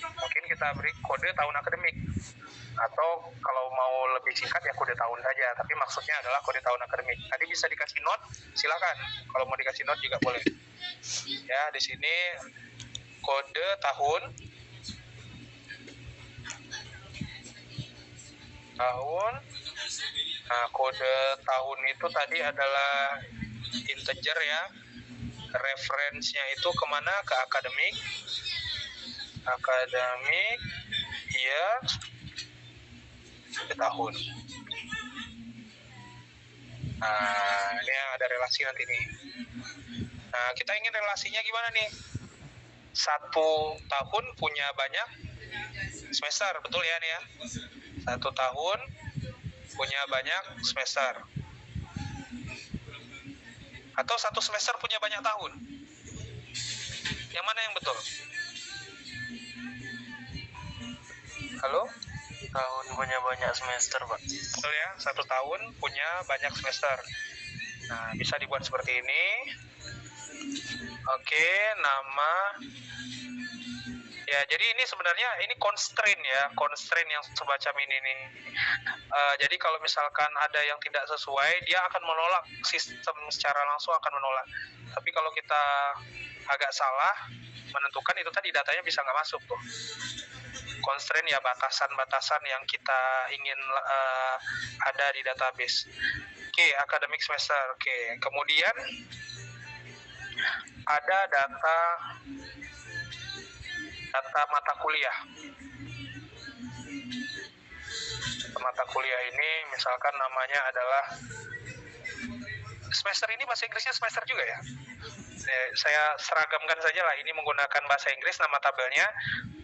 mungkin kita beri kode tahun akademik, atau kalau mau lebih singkat ya kode tahun saja, tapi maksudnya adalah kode tahun akademik. Tadi bisa dikasih note, silakan. Kalau mau dikasih note juga boleh. Ya, di sini kode tahun. Nah, kode tahun itu tadi adalah integer ya. Referensinya itu kemana? Ke akademik. Akademik year tahun. Nah, ini yang ada relasi nanti nih. Nah, kita ingin relasinya gimana nih? 1 tahun punya banyak semester, betul ya nih ya? 1 tahun punya banyak semester. Atau 1 semester punya banyak tahun? Yang mana yang betul? Halo? Tahun punya banyak semester, Pak. Betul ya, 1 tahun punya banyak semester. Nah, bisa dibuat seperti ini. Oke, nama. Ya, jadi ini sebenarnya ini constraint ya, constraint yang semacam ini nih. Jadi kalau misalkan ada yang tidak sesuai, dia akan menolak, sistem secara langsung akan menolak. Tapi kalau kita agak salah menentukan, itu tadi datanya bisa nggak masuk tuh. Constraint ya, batasan-batasan yang kita ingin ada di database. Oke, academic semester. Oke, kemudian ada data mata kuliah. Mata kuliah ini misalkan namanya adalah, semester ini bahasa Inggrisnya semester juga ya? Saya seragamkan saja lah, ini menggunakan bahasa Inggris nama tabelnya,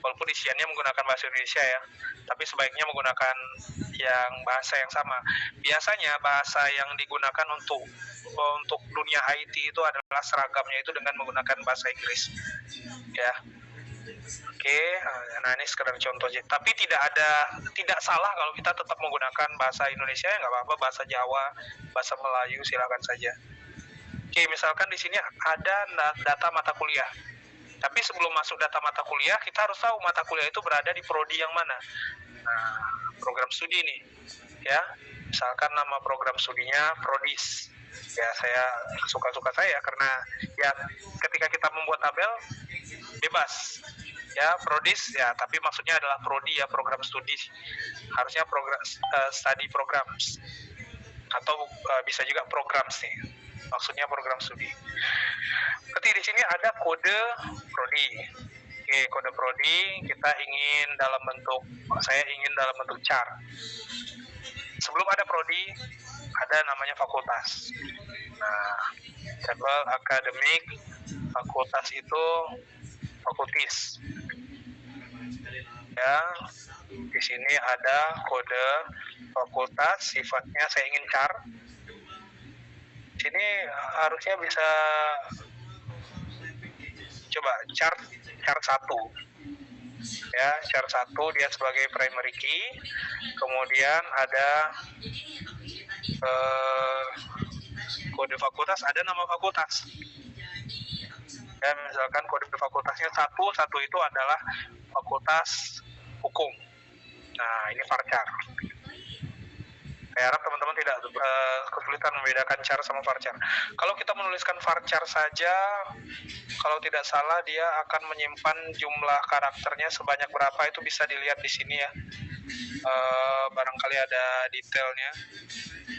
walaupun isiannya menggunakan bahasa Indonesia ya, tapi sebaiknya menggunakan yang bahasa yang sama. Biasanya bahasa yang digunakan untuk dunia IT itu adalah seragamnya itu dengan menggunakan bahasa Inggris ya. Oke, nah ini sekedar contoh aja. Tapi tidak salah kalau kita tetap menggunakan bahasa Indonesia ya, nggak apa-apa, bahasa Jawa, bahasa Melayu, silakan saja. Oke, misalkan di sini ada data mata kuliah. Tapi sebelum masuk data mata kuliah, kita harus tahu mata kuliah itu berada di prodi yang mana. Nah, program studi nih, ya. Misalkan nama program studinya Prodis. Ya, saya suka-suka saya karena ya ketika kita membuat tabel bebas. Ya, Prodis ya, tapi maksudnya adalah prodi ya, program studi. Harusnya program study programs atau bisa juga program sih. Maksudnya program studi. Berarti di sini ada kode prodi. Oke, kode prodi saya ingin dalam bentuk char. Sebelum ada prodi, ada namanya fakultas. Nah, tabel akademik fakultas itu fakultis. Ya, di sini ada kode fakultas, sifatnya saya ingin char. Sini harusnya bisa coba chart 1 ya, chart 1 dia sebagai primary key, kemudian ada kode fakultas, ada nama fakultas ya, misalkan kode fakultasnya 1 itu adalah fakultas hukum. Nah, ini varchar. Saya harap teman-teman tidak kesulitan membedakan char sama varchar. Kalau kita menuliskan varchar saja, kalau tidak salah dia akan menyimpan jumlah karakternya sebanyak berapa, itu bisa dilihat di sini ya. Barangkali ada detailnya,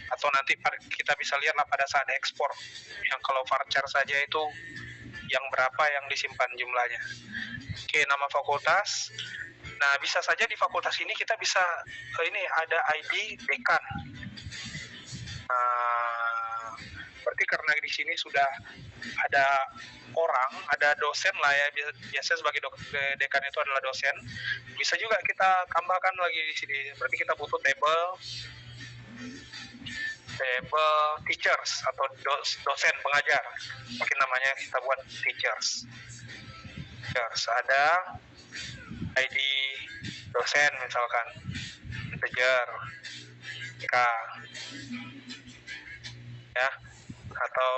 atau nanti kita bisa lihatlah pada saat ekspor. Yang kalau varchar saja itu yang berapa yang disimpan jumlahnya. Oke, nama fakultas. Nah, bisa saja di fakultas ini kita bisa ini ada ID dekan. Berarti karena di sini sudah ada orang, ada dosen lah ya, biasanya sebagai dekan itu adalah dosen. Bisa juga kita tambahkan lagi di sini. Berarti kita butuh table teachers atau dosen pengajar. Mungkin namanya kita buat teachers. Ada ID dosen misalkan integer K ya, atau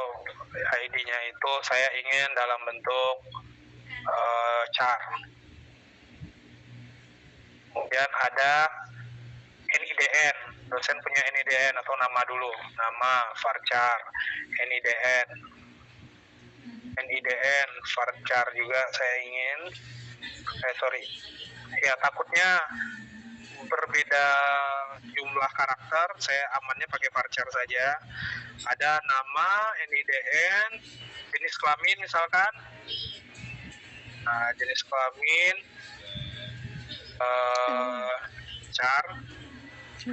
ID-nya itu saya ingin dalam bentuk char. Kemudian ada NIDN, dosen punya NIDN atau nama dulu, nama varchar, NIDN varchar juga saya ingin. Ya, takutnya berbeda jumlah karakter, saya amannya pakai varchar saja. Ada nama, NIDN, jenis kelamin misalkan. Nah, jenis kelamin char 1,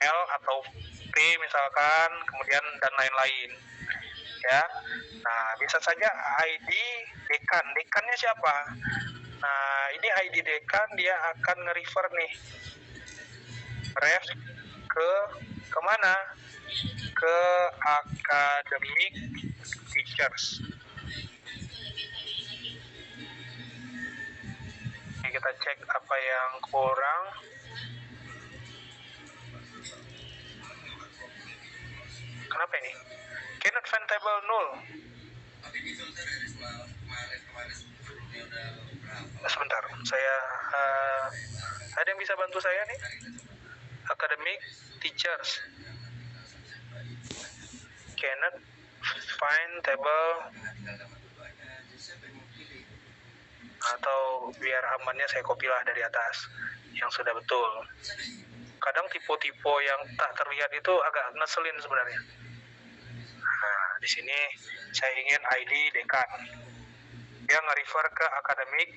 L atau P misalkan, kemudian dan lain-lain ya. Nah, bisa saja ID dekan. Dekannya siapa? Nah, ini ID dekan dia akan nge-refer nih. Ref ke kemana? Ke academic teachers. Oke, kita cek apa yang kurang. Kenapa ini? Cannot find table null. Sebentar, saya ada yang bisa bantu saya nih? Academic teachers cannot find table, atau biar amannya saya kopilah dari atas yang sudah betul. Kadang tipe-tipe yang tak terlihat itu agak ngeselin sebenarnya. Nah, di sini saya ingin ID dekan. Dia nge-refer ke akademik.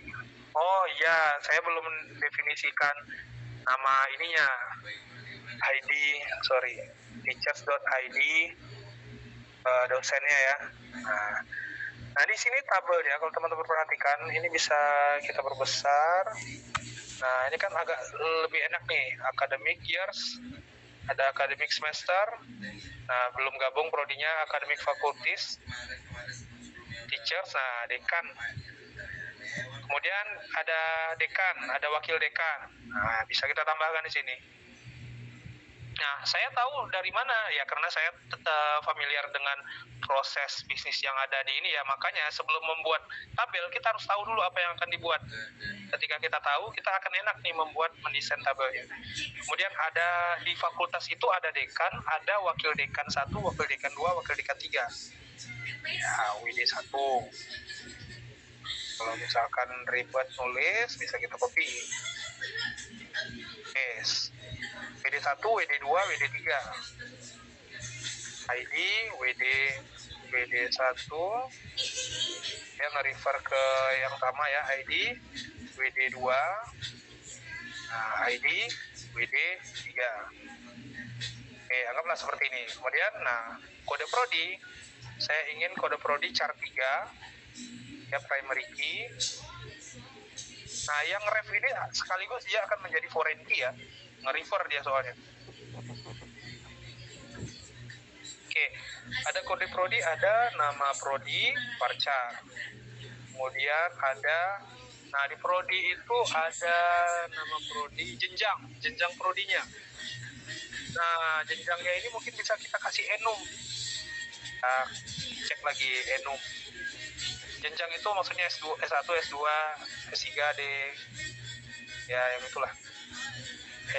Oh iya, saya belum mendefinisikan nama ininya. ID, teachers.id dosennya ya. Nah, di sini tabelnya kalau teman-teman perhatikan, ini bisa kita perbesar. Nah, ini kan agak lebih enak nih, academic years, ada academic semester. Nah, belum gabung prodinya academic faculties, teachers, nah dekan. Kemudian ada dekan, ada wakil dekan. Nah, bisa kita tambahkan di sini. Nah, saya tahu dari mana ya, karena saya familiar dengan proses bisnis yang ada di ini ya. Makanya sebelum membuat tabel kita harus tahu dulu apa yang akan dibuat. Ketika kita tahu, kita akan enak nih mendesain tabelnya. Kemudian ada di fakultas itu ada dekan, ada wakil dekan 1, wakil dekan 2, wakil dekan 3. Ya, WD 1. Kalau misalkan ribet nulis, bisa kita copy. Yes. WD1, WD2, WD3. ID, WD1. Dia nge-refer ke yang sama ya, ID, WD2. Nah, ID, WD3. Oke, anggaplah seperti ini. Kemudian, nah, kode prodi. Saya ingin kode prodi char 3. Ya, primary key. Nah, yang ref ini sekaligus dia akan menjadi foreign key ya. Nge-refer dia soalnya. Oke, ada kode prodi, ada nama prodi, varchar. Kemudian ada, nah di prodi itu ada nama prodi, jenjang prodinya. Nah, jenjangnya ini mungkin bisa kita kasih enum. Nah, cek lagi enum. Jenjang itu maksudnya S2, S1, S2, S3, D. Ya, yang itulah.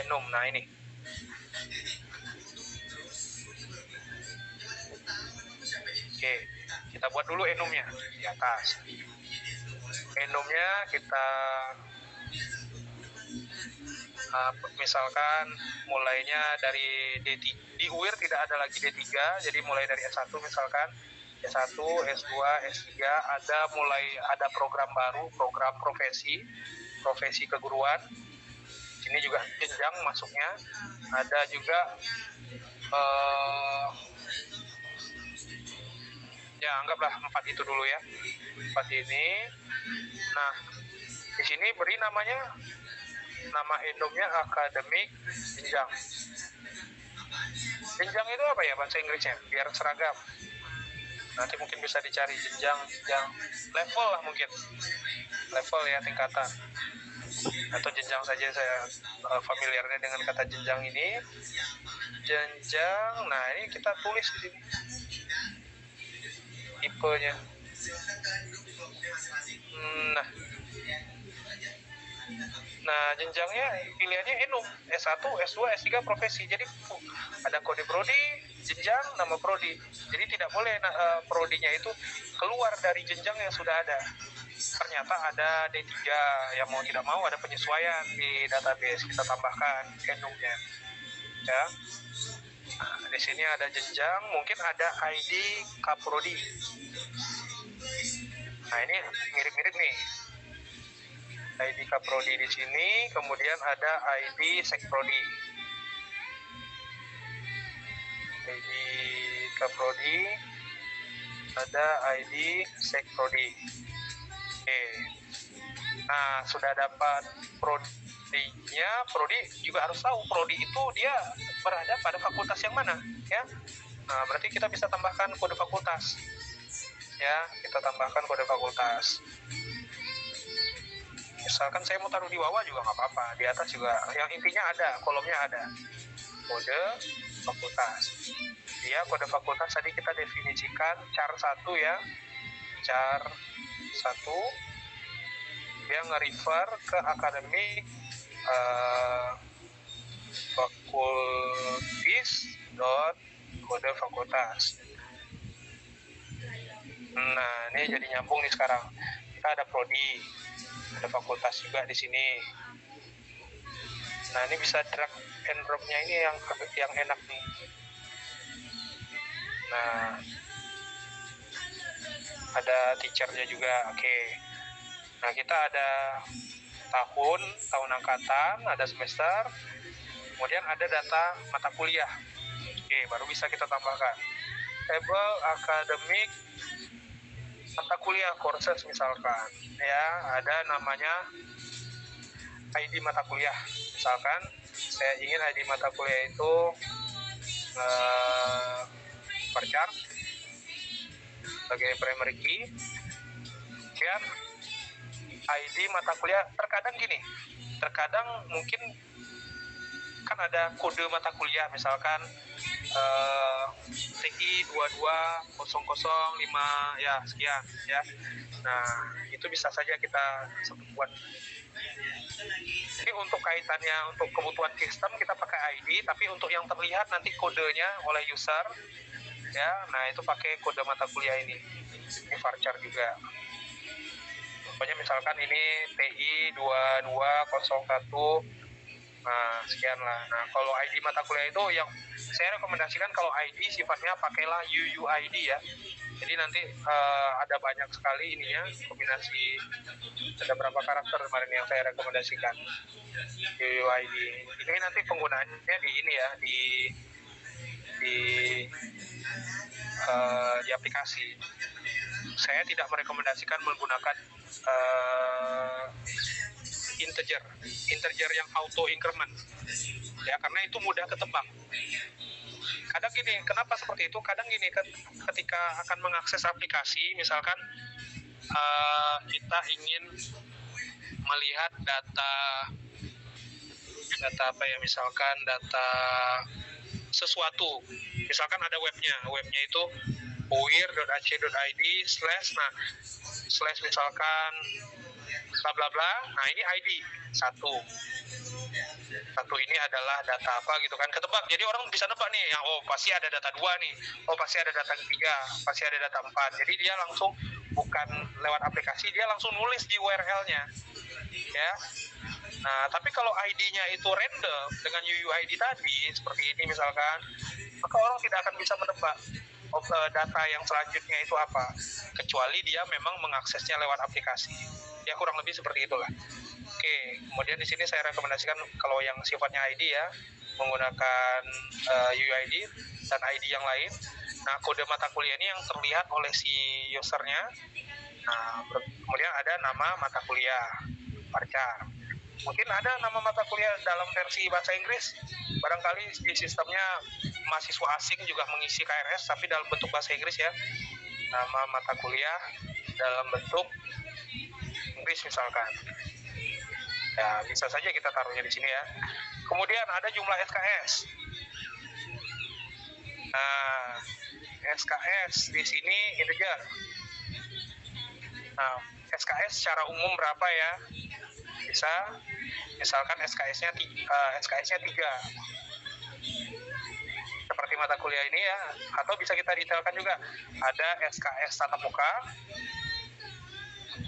Enum, nah ini. Oke, kita buat dulu enumnya di atas. Enumnya kita misalkan mulainya dari D3. Di UIR tidak ada lagi D3, jadi mulai dari S1 misalkan. S1, S2, S3 ada program baru, program profesi keguruan. Ini juga jenjang masuknya. Ada juga ya anggaplah 4 itu dulu ya. 4 ini. Nah, di sini beri nama endomnya akademik jenjang. Jenjang itu apa ya bahasa Inggrisnya? Biar seragam. Nanti mungkin bisa dicari jenjang level lah mungkin. Level ya, tingkatan. Atau jenjang saja, saya familiarnya dengan kata jenjang ini. Jenjang, nah ini kita tulis di sini tipenya. Nah, jenjangnya pilihannya enum, S1, S2, S3 profesi. Jadi ada kode prodi, jenjang, nama prodi. Jadi tidak boleh prodinya itu keluar dari jenjang yang sudah ada. Ternyata ada D3 yang mau tidak mau ada penyesuaian di database, kita tambahkan enumnya. Ya. Nah, di sini ada jenjang, mungkin ada ID kaprodi. Nah, ini mirip-mirip nih. ID Kaprodi di sini, kemudian ada ID Sekprodi. ID Kaprodi, ada ID Sekprodi. Oke. Nah, sudah dapat prodinya, prodi juga harus tahu prodi itu dia berada pada fakultas yang mana, ya. Nah, berarti kita bisa tambahkan kode fakultas. Ya, kita tambahkan kode fakultas. Misalkan saya mau taruh di bawah juga nggak apa-apa, di atas juga, yang intinya ada, kolomnya ada kode fakultas. Ya, kode fakultas tadi kita definisikan char 1 ya, char 1 dia nge-refer ke akademik fakultis dot kode fakultas. Nah, ini jadi nyambung nih sekarang. Kita ada prodi, ada fakultas juga di sini. Nah, ini bisa drag and drop-nya ini yang enak nih. Nah, ada teacher-nya juga. Oke. Nah, kita ada tahun angkatan, ada semester, kemudian ada data mata kuliah. Oke, baru bisa kita tambahkan. Table akademik mata kuliah courses misalkan, ya, ada namanya ID mata kuliah. Misalkan saya ingin ID mata kuliah itu percar sebagai primary key. Kemudian ID mata kuliah, terkadang mungkin kan ada kode mata kuliah, misalkan TI 22005 ya sekian ya. Nah, itu bisa saja kita buat. Jadi untuk kaitannya, untuk kebutuhan sistem kita pakai ID, tapi untuk yang terlihat nanti kodenya oleh user ya, nah itu pakai kode mata kuliah ini varchar juga. Pokoknya misalkan ini TI 2201, nah sekian lah. Nah, kalau ID mata kuliah itu yang saya rekomendasikan, kalau ID sifatnya pakailah UUID ya. Jadi nanti ada banyak sekali ininya, kombinasi, ada berapa karakter kemarin yang saya rekomendasikan UUID. Ini nanti penggunaannya di ini ya, di aplikasi. Saya tidak merekomendasikan menggunakan integer yang auto increment ya, karena itu mudah ketebak. Kadang gini, kenapa seperti itu? Kadang gini, ketika akan mengakses aplikasi, misalkan kita ingin melihat data apa ya, misalkan data sesuatu, misalkan ada webnya itu uir.ac.id slash misalkan bla bla bla. Nah, ini ID satu ini adalah data apa gitu kan, ketebak. Jadi orang bisa nebak nih, ya, oh pasti ada data 2 nih, oh pasti ada data 3, pasti ada data 4. Jadi dia langsung, bukan lewat aplikasi, dia langsung nulis di URL-nya ya. Nah, tapi kalau ID-nya itu random dengan UUID tadi seperti ini misalkan, maka orang tidak akan bisa menebak data yang selanjutnya itu apa, kecuali dia memang mengaksesnya lewat aplikasi. Ya, kurang lebih seperti itulah. Oke, kemudian di sini saya rekomendasikan kalau yang sifatnya ID ya, menggunakan UUID dan ID yang lain. Nah, kode mata kuliah ini yang terlihat oleh si usernya. Nah, kemudian ada nama mata kuliah, varchar. Mungkin ada nama mata kuliah dalam versi bahasa Inggris. Barangkali di sistemnya mahasiswa asing juga mengisi KRS, tapi dalam bentuk bahasa Inggris ya. Nama mata kuliah dalam bentuk Inggris misalkan. Ya, bisa saja kita taruhnya di sini ya. Kemudian ada jumlah SKS. Nah, SKS di sini integer. Nah, SKS secara umum berapa ya? Bisa, misalkan SKS-nya 3. Seperti mata kuliah ini ya, atau bisa kita detailkan juga. Ada SKS tatap muka,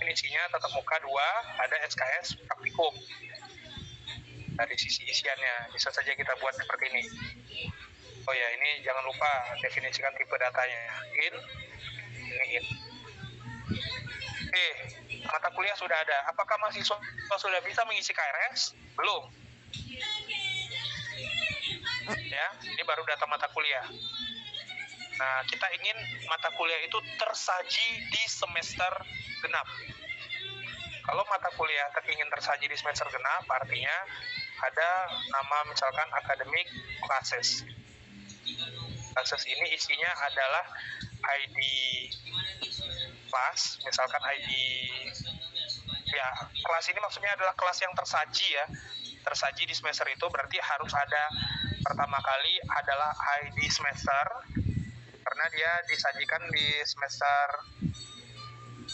isinya tatap muka 2, ada SKS praktikum. Dari sisi isiannya bisa saja kita buat seperti ini. Oh ya, ini jangan lupa definisikan tipe datanya. In. Oke, mata kuliah sudah ada. Apakah mahasiswa sudah bisa mengisi KRS? Belum. Ya, ini baru data mata kuliah. Nah, kita ingin mata kuliah itu tersaji di semester genap. Kalau mata kuliah ingin tersaji di semester genap, artinya ada nama misalkan academic classes. Classes ini isinya adalah ID kelas, misalkan ID ya, kelas ini maksudnya adalah kelas yang tersaji ya. Tersaji di semester itu berarti harus ada pertama kali adalah ID semester karena dia disajikan di semester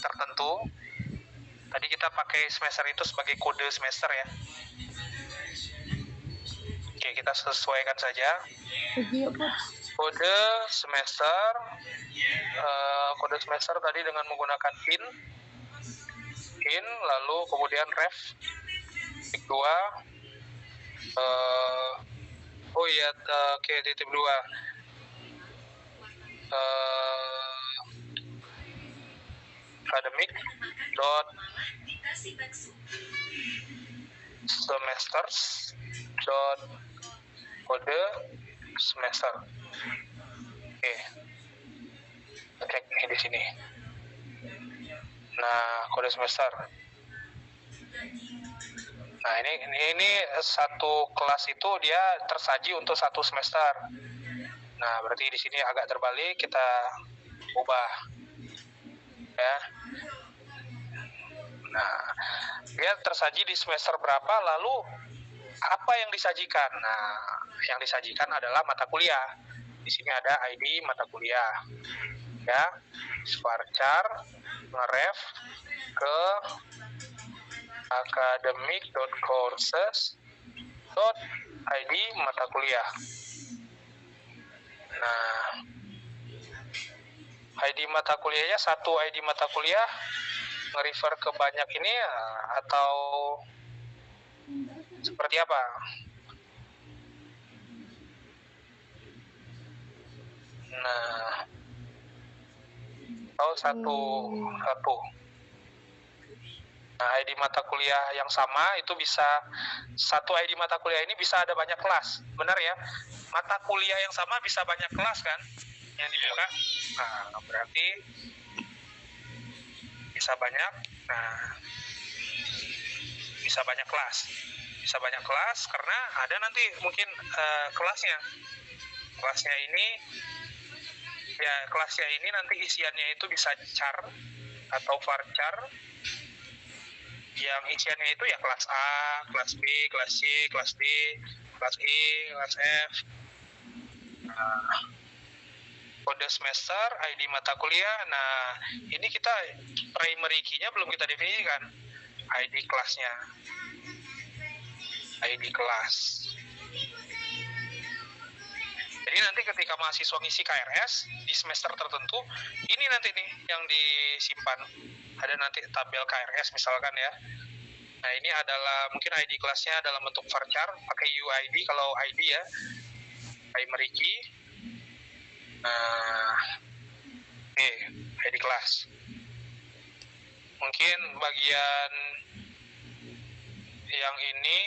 tertentu. Tadi kita pakai semester itu sebagai kode semester ya. Oke, kita sesuaikan saja. Kode semester, kode semester tadi dengan menggunakan in, lalu kemudian ref titik 2. Oh iya, oke, titik 2. Academic dot semesters dot kode semester. Oke, cek nih di sini. Nah, kode semester. Nah, ini satu kelas itu dia tersaji untuk satu semester. Nah, berarti di sini agak terbalik, kita ubah ya. Nah, dia tersaji di semester berapa, lalu apa yang disajikan? Nah, yang disajikan adalah mata kuliah. Di sini ada ID mata kuliah. Ya, varchar ngeref ke academic.courses.id mata kuliah. Nah, ID mata kuliahnya satu ID mata kuliah nge-refer ke banyak ini atau seperti apa? Nah, satu. Nah, ID mata kuliah yang sama itu bisa, satu ID mata kuliah ini bisa ada banyak kelas, benar ya? Mata kuliah yang sama bisa banyak kelas kan yang dibuka. Nah, berarti bisa banyak. Nah, bisa banyak kelas. Bisa banyak kelas karena ada nanti mungkin kelasnya. Kelasnya ini ya, kelasnya ini nanti isiannya itu bisa char atau varchar. Yang isiannya itu ya kelas A, kelas B, kelas C, kelas D, kelas E, kelas F. Nah, kode semester, ID mata kuliah. Nah, ini kita primary key-nya belum kita definisikan. ID kelasnya. ID kelas. Jadi nanti ketika mahasiswa ngisi KRS di semester tertentu, ini nanti nih yang disimpan. Ada nanti tabel KRS misalkan ya. Nah, ini adalah mungkin ID kelasnya dalam bentuk varchar, pakai UID kalau ID ya. Primary key. Nah, ID kelas. Mungkin bagian yang ini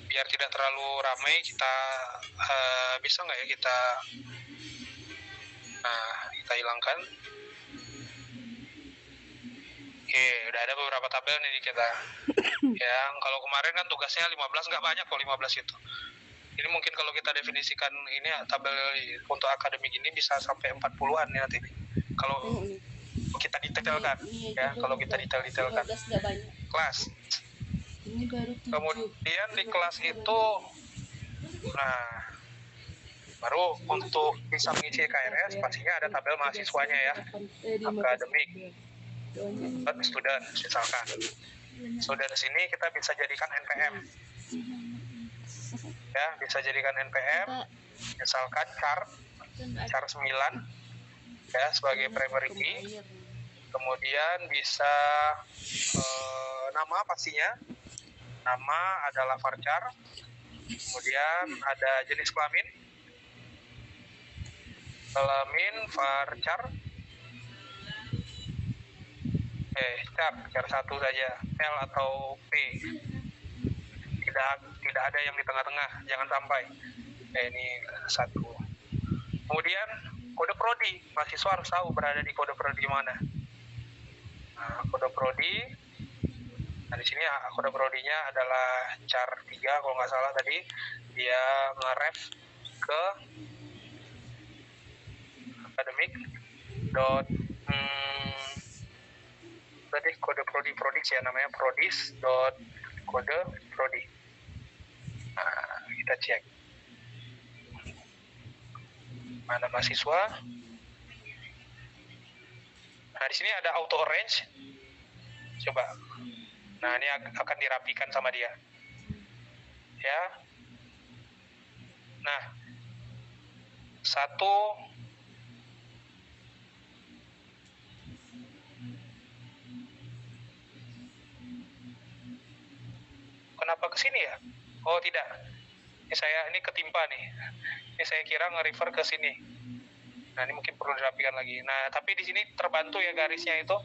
biar tidak terlalu ramai kita bisa nggak ya kita hilangkan. Oke, udah ada beberapa tabel nih di kita. Yang kalau kemarin kan tugasnya 15, nggak banyak kok 15 itu. Ini mungkin kalau kita definisikan ini tabel untuk akademik ini bisa sampai 40-an ya nanti. Kalau kita detailkan ya, kalau kita detailkan. Kelas. Kemudian di kelas itu, nah, baru untuk bisa mengisi KRS pastinya ada tabel mahasiswanya ya, akademik, student misalkan. Student sini kita bisa jadikan NPM, ya, bisa jadikan NPM, misalkan char 9 ya sebagai primary key. Kemudian bisa nama pastinya. Nama adalah varchar. Kemudian ada jenis kelamin. Kelamin varchar. char satu saja, L atau P. Tidak ada yang di tengah-tengah, jangan sampai. Ini satu. Kemudian kode prodi, mahasiswa harus tahu berada di kode prodi mana. Nah, kode prodi. Nah, di sini kode prodinya adalah char 3 kalau nggak salah tadi. Dia nge-ref ke academic tadi kode prodis ya, namanya kode prodi. Nah, kita cek mana mahasiswa. Nah, di sini ada auto arrange. Coba. Nah, ini akan dirapikan sama dia. Ya. Nah, satu kenapa ke sini ya? Oh, tidak. Ini ketimpa nih. Ini saya kira nge-refer ke sini. Nah, ini mungkin perlu dirapikan lagi. Nah, tapi di sini terbantu ya garisnya itu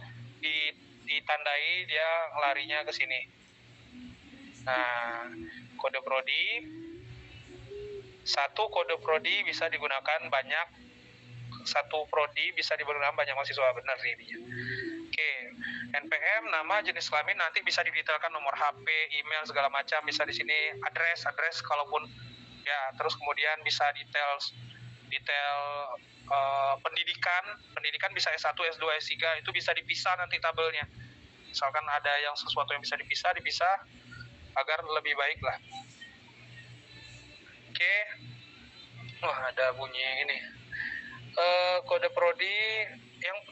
ditandai dia larinya ke sini. Nah, kode prodi. Satu kode prodi bisa digunakan banyak. Satu prodi bisa digunakan banyak mahasiswa, benar sih ini. Oke, NPM, nama, jenis kelamin, nanti bisa didetailkan nomor HP, email, segala macam, bisa di sini address, kalaupun ya, terus kemudian bisa detail pendidikan bisa S1, S2, S3, itu bisa dipisah nanti tabelnya. Misalkan ada yang sesuatu yang bisa dipisah agar lebih baik lah. Oke. Wah, ada bunyi ini. Kode prodi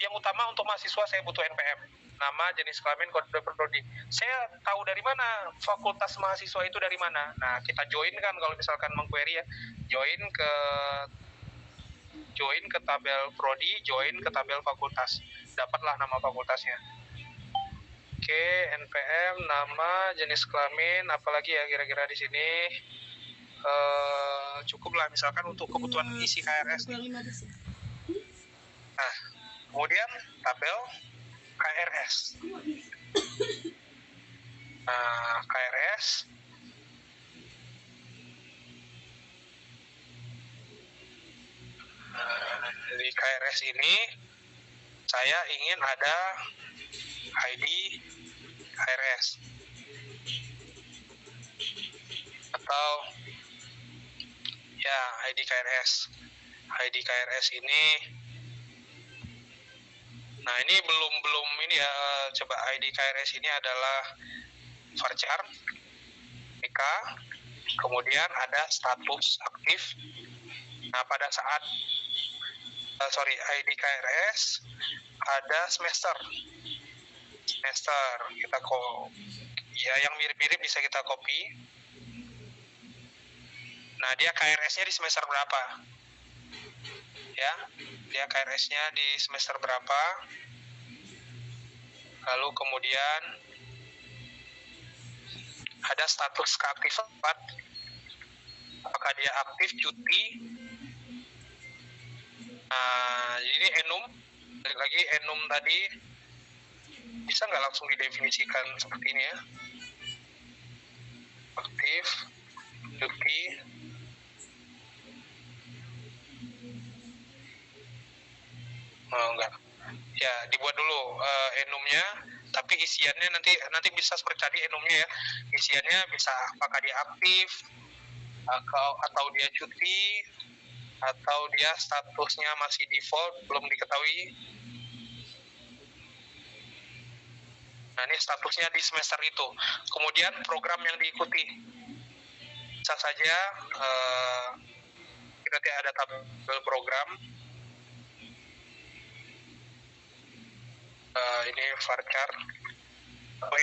yang utama untuk mahasiswa saya butuh NPM, nama, jenis kelamin, kode prodi. Saya tahu dari mana fakultas mahasiswa itu dari mana. Nah, kita join kan kalau misalkan mengquery ya, join ke tabel prodi, join ke tabel fakultas, dapatlah nama fakultasnya. Oke, NPM, nama, jenis kelamin, apalagi ya kira-kira di sini. Cukup lah misalkan untuk kebutuhan isi KRS nih. Nah, kemudian tabel KRS. Nah, KRS di KRS ini saya ingin ada ID KRS atau ya ID KRS ini. Nah, ini belum ini ya, coba ID KRS ini adalah varchar PK, kemudian ada status aktif. Nah, pada saat ID KRS ada semester kita ya yang mirip-mirip bisa kita copy. Nah, dia KRS-nya di semester berapa? Ya, dia KRS-nya di semester berapa? Lalu kemudian ada status keaktifan, apakah dia aktif, cuti. Nah, ini enum, balik lagi enum tadi bisa nggak langsung didefinisikan seperti ini ya? Aktif, cuti. Oh, enggak. Ya, dibuat dulu enumnya, tapi isiannya nanti bisa seperti tadi enumnya ya. Isiannya bisa apakah dia aktif atau dia cuti atau dia statusnya masih default belum diketahui. Nah, ini statusnya di semester itu. Kemudian program yang diikuti. Bisa saja nanti ada tabel program. Ini varchar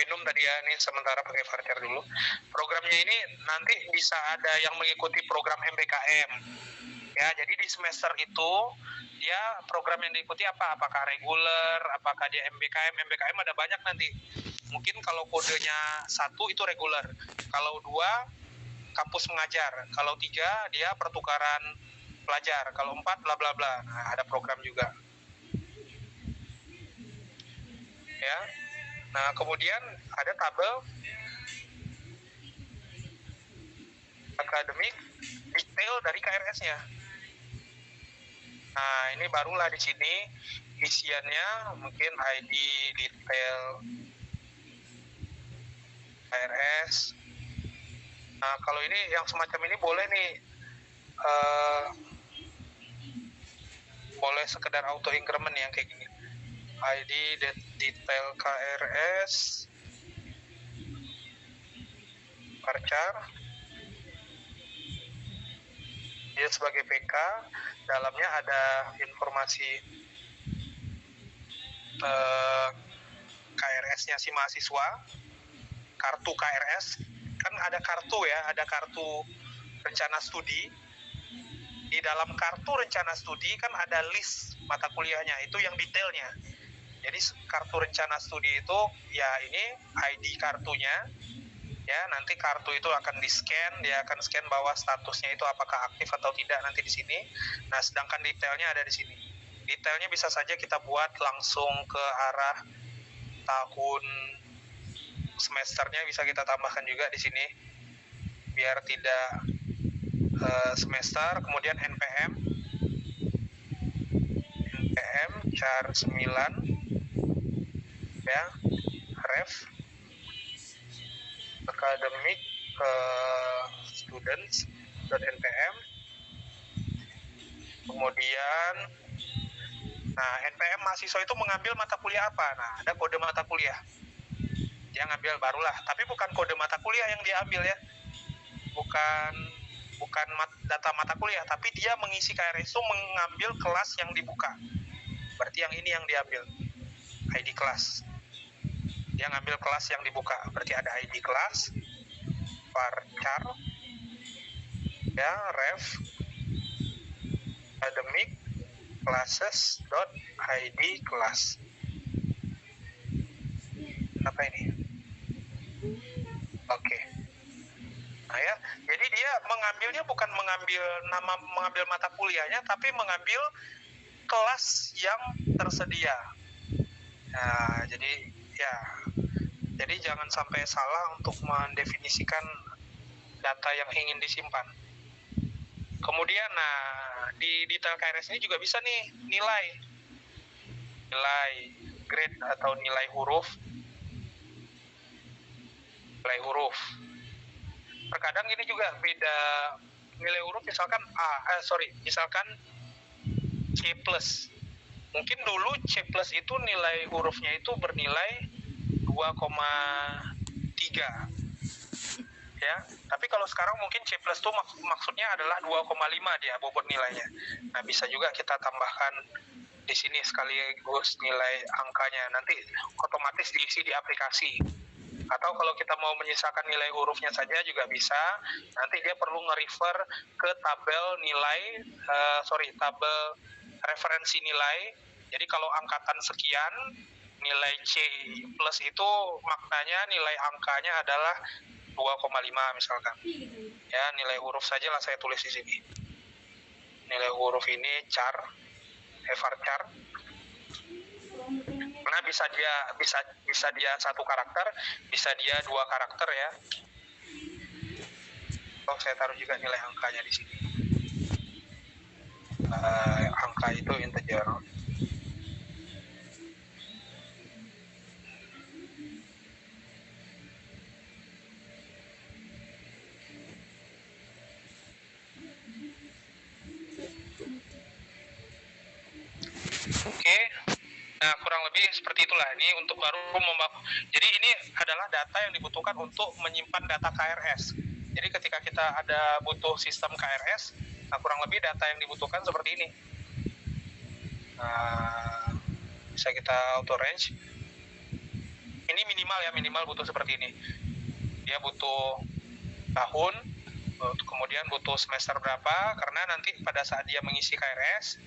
enum tadi ya, ini sementara pakai varchar dulu. Programnya ini nanti bisa ada yang mengikuti program MBKM ya. Jadi di semester itu dia program yang diikuti apakah reguler, apakah dia MBKM ada banyak nanti. Mungkin kalau kodenya 1 itu reguler, kalau 2 kampus mengajar, kalau 3 dia pertukaran pelajar, kalau 4 bla bla bla. Nah, ada program juga ya. Nah, kemudian ada tabel akademik detail dari KRS-nya. Nah, ini barulah di sini isiannya mungkin ID detail KRS. Nah, kalau ini yang semacam ini boleh nih, boleh sekedar auto increment yang kayak gini. ID detail KRS varchar, dia sebagai PK, dalamnya ada informasi KRS-nya si mahasiswa, kartu KRS, kan ada kartu ya, ada kartu rencana studi. Di dalam kartu rencana studi kan ada list mata kuliahnya, itu yang detailnya. Jadi kartu rencana studi itu ya ini ID kartunya, ya nanti kartu itu akan di-scan, dia akan scan bahwa statusnya itu apakah aktif atau tidak nanti di sini. Nah, sedangkan detailnya ada di sini. Detailnya bisa saja kita buat langsung ke arah tahun semesternya, bisa kita tambahkan juga di sini biar tidak semester. Kemudian NPM char 9 ya, ref academic students.npm. Kemudian nah, NPM mahasiswa itu mengambil mata kuliah apa? Nah, ada kode mata kuliah. Dia ngambil barulah, tapi bukan kode mata kuliah yang dia ambil ya. Bukan data mata kuliah, tapi dia mengisi KRS itu mengambil kelas yang dibuka. Berarti yang ini yang diambil, ID kelas. Dia ngambil kelas yang dibuka, berarti ada ID kelas, varchar, ya, ref, academic, classes.id kelas. Apa ini? Oke. Nah ya, jadi dia mengambilnya bukan mengambil mata kuliahnya, tapi mengambil kelas yang tersedia. Nah, jadi jangan sampai salah untuk mendefinisikan data yang ingin disimpan. Kemudian, nah di detail KRS ini juga bisa nih nilai grade atau nilai huruf. Terkadang ini juga beda nilai huruf, misalkan misalkan C+. Mungkin dulu C+ itu nilai hurufnya itu bernilai 2,3 ya. Tapi kalau sekarang mungkin C+ itu maksudnya adalah 2,5 dia bobot nilainya. Nah, bisa juga kita tambahkan di sini sekaligus nilai angkanya. Nanti otomatis diisi di aplikasi. Atau kalau kita mau menyisakan nilai hurufnya saja juga bisa. Nanti dia perlu nge-refer ke tabel tabel referensi nilai. Jadi kalau angkatan sekian, nilai C+ itu maknanya nilai angkanya adalah 2,5 misalkan. Ya, nilai huruf saja lah saya tulis di sini. Nilai huruf ini varchar. Karena bisa dia 1 karakter, bisa dia 2 karakter ya. Saya taruh juga nilai angkanya di sini. Angka itu integer. Oke. Nah, kurang lebih seperti itulah. Ini untuk baru jadi ini adalah data yang dibutuhkan untuk menyimpan data KRS. Jadi ketika kita ada butuh sistem KRS, nah kurang lebih data yang dibutuhkan seperti ini. Nah, bisa kita auto range. Ini minimal butuh seperti ini. Dia butuh tahun, kemudian butuh semester berapa, karena nanti pada saat dia mengisi KRS,